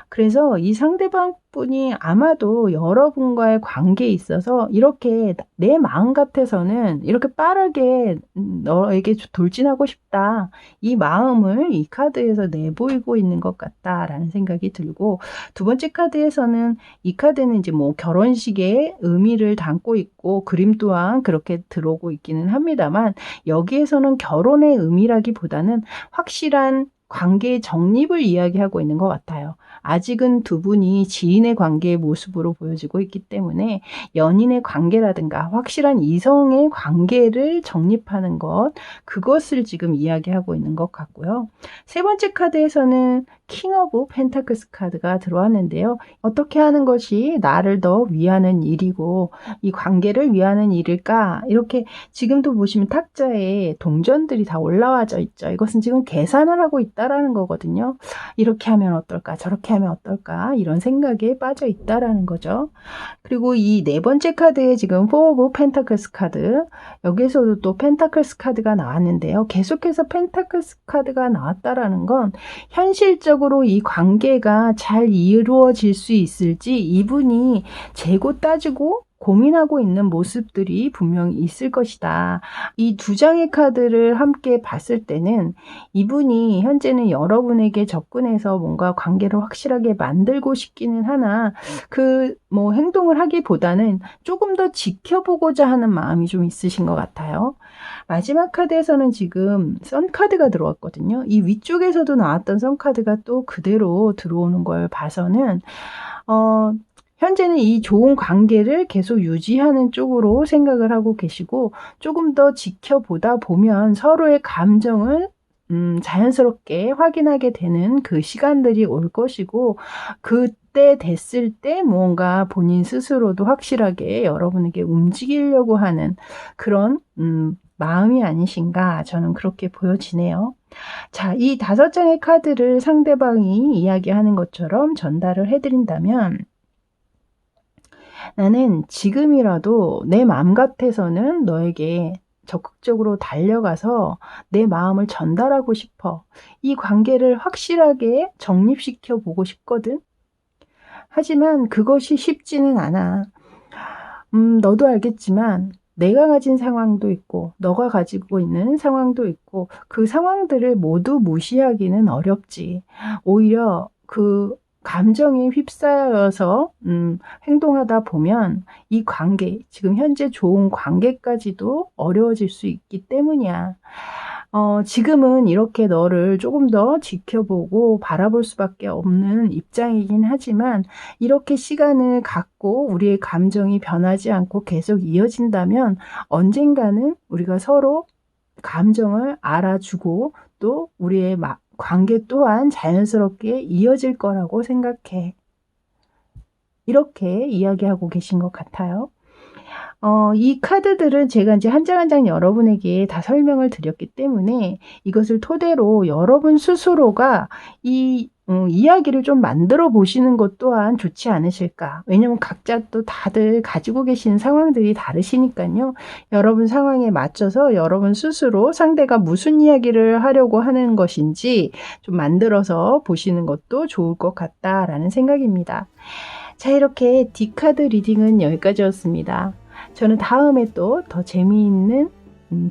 그래서 이 상대방 분이 아마도 여러분과의 관계에 있어서 이렇게 내 마음 같아서는 이렇게 빠르게 너에게 돌진하고 싶다. 이 마음을 이 카드에서 내보이고 있는 것 같다라는 생각이 들고, 두 번째 카드에서는 이 카드는 이제 뭐 결혼식의 의미를 담고 있고 그림 또한 그렇게 들어오고 있기는 합니다만, 여기에서는 결혼의 의미라기보다는 확실한 관계의 정립을 이야기하고 있는 것 같아요. 아직은 두 분이 지인의 관계의 모습으로 보여지고 있기 때문에 연인의 관계라든가 확실한 이성의 관계를 정립하는 것, 그것을 지금 이야기하고 있는 것 같고요. 세 번째 카드에서는 킹 오브 펜타클스 카드가 들어왔는데요. 어떻게 하는 것이 나를 더 위하는 일이고 이 관계를 위하는 일일까? 이렇게 지금도 보시면 탁자에 동전들이 다 올라와져 있죠. 이것은 지금 계산을 하고 있다라는 거거든요. 이렇게 하면 어떨까? 저렇게 하면 어떨까? 이런 생각에 빠져 있다라는 거죠. 그리고 이 네 번째 카드에 지금 포 오브 펜타클스 카드, 여기에서도 또 펜타클스 카드가 나왔는데요. 계속해서 펜타클스 카드가 나왔다라는 건 현실적으로 이 관계가 잘 이루어질 수 있을지 이분이 재고 따지고 고민하고 있는 모습들이 분명히 있을 것이다. 이 두 장의 카드를 함께 봤을 때는 이분이 현재는 여러분에게 접근해서 뭔가 관계를 확실하게 만들고 싶기는 하나 뭐 행동을 하기보다는 조금 더 지켜보고자 하는 마음이 좀 있으신 것 같아요. 마지막 카드에서는 지금 선 카드가 들어왔거든요. 이 위쪽에서도 나왔던 선 카드가 또 그대로 들어오는 걸 봐서는 현재는 이 좋은 관계를 계속 유지하는 쪽으로 생각을 하고 계시고, 조금 더 지켜보다 보면 서로의 감정을 자연스럽게 확인하게 되는 그 시간들이 올 것이고, 그때 됐을 때 뭔가 본인 스스로도 확실하게 여러분에게 움직이려고 하는 그런 마음이 아니신가, 저는 그렇게 보여지네요. 자, 이 5장의 카드를 상대방이 이야기하는 것처럼 전달을 해드린다면, 나는 지금이라도 내 마음 같아서는 너에게 적극적으로 달려가서 내 마음을 전달하고 싶어. 이 관계를 확실하게 정립시켜 보고 싶거든. 하지만 그것이 쉽지는 않아. 너도 알겠지만 내가 가진 상황도 있고 너가 가지고 있는 상황도 있고 그 상황들을 모두 무시하기는 어렵지. 오히려 그 감정에 휩싸여서 행동하다 보면 이 관계, 지금 현재 좋은 관계까지도 어려워질 수 있기 때문이야. 지금은 이렇게 너를 조금 더 지켜보고 바라볼 수밖에 없는 입장이긴 하지만 이렇게 시간을 갖고 우리의 감정이 변하지 않고 계속 이어진다면 언젠가는 우리가 서로 감정을 알아주고 또 우리의 관계 또한 자연스럽게 이어질 거라고 생각해. 이렇게 이야기하고 계신 것 같아요. 이 카드들은 제가 이제 한 장 한 장 여러분에게 다 설명을 드렸기 때문에 이것을 토대로 여러분 스스로가 이 이야기를 좀 만들어 보시는 것 또한 좋지 않으실까. 왜냐면 각자 또 다들 가지고 계시는 상황들이 다르시니까요. 여러분 상황에 맞춰서 여러분 스스로 상대가 무슨 이야기를 하려고 하는 것인지 좀 만들어서 보시는 것도 좋을 것 같다라는 생각입니다. 자, 이렇게 D카드 리딩은 여기까지였습니다. 저는 다음에 또 더 재미있는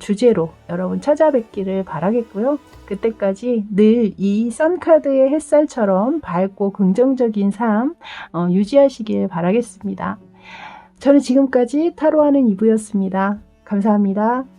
주제로 여러분 찾아뵙기를 바라겠고요. 그때까지 늘 이 선카드의 햇살처럼 밝고 긍정적인 삶 유지하시길 바라겠습니다. 저는 지금까지 타로하는 이브였습니다. 감사합니다.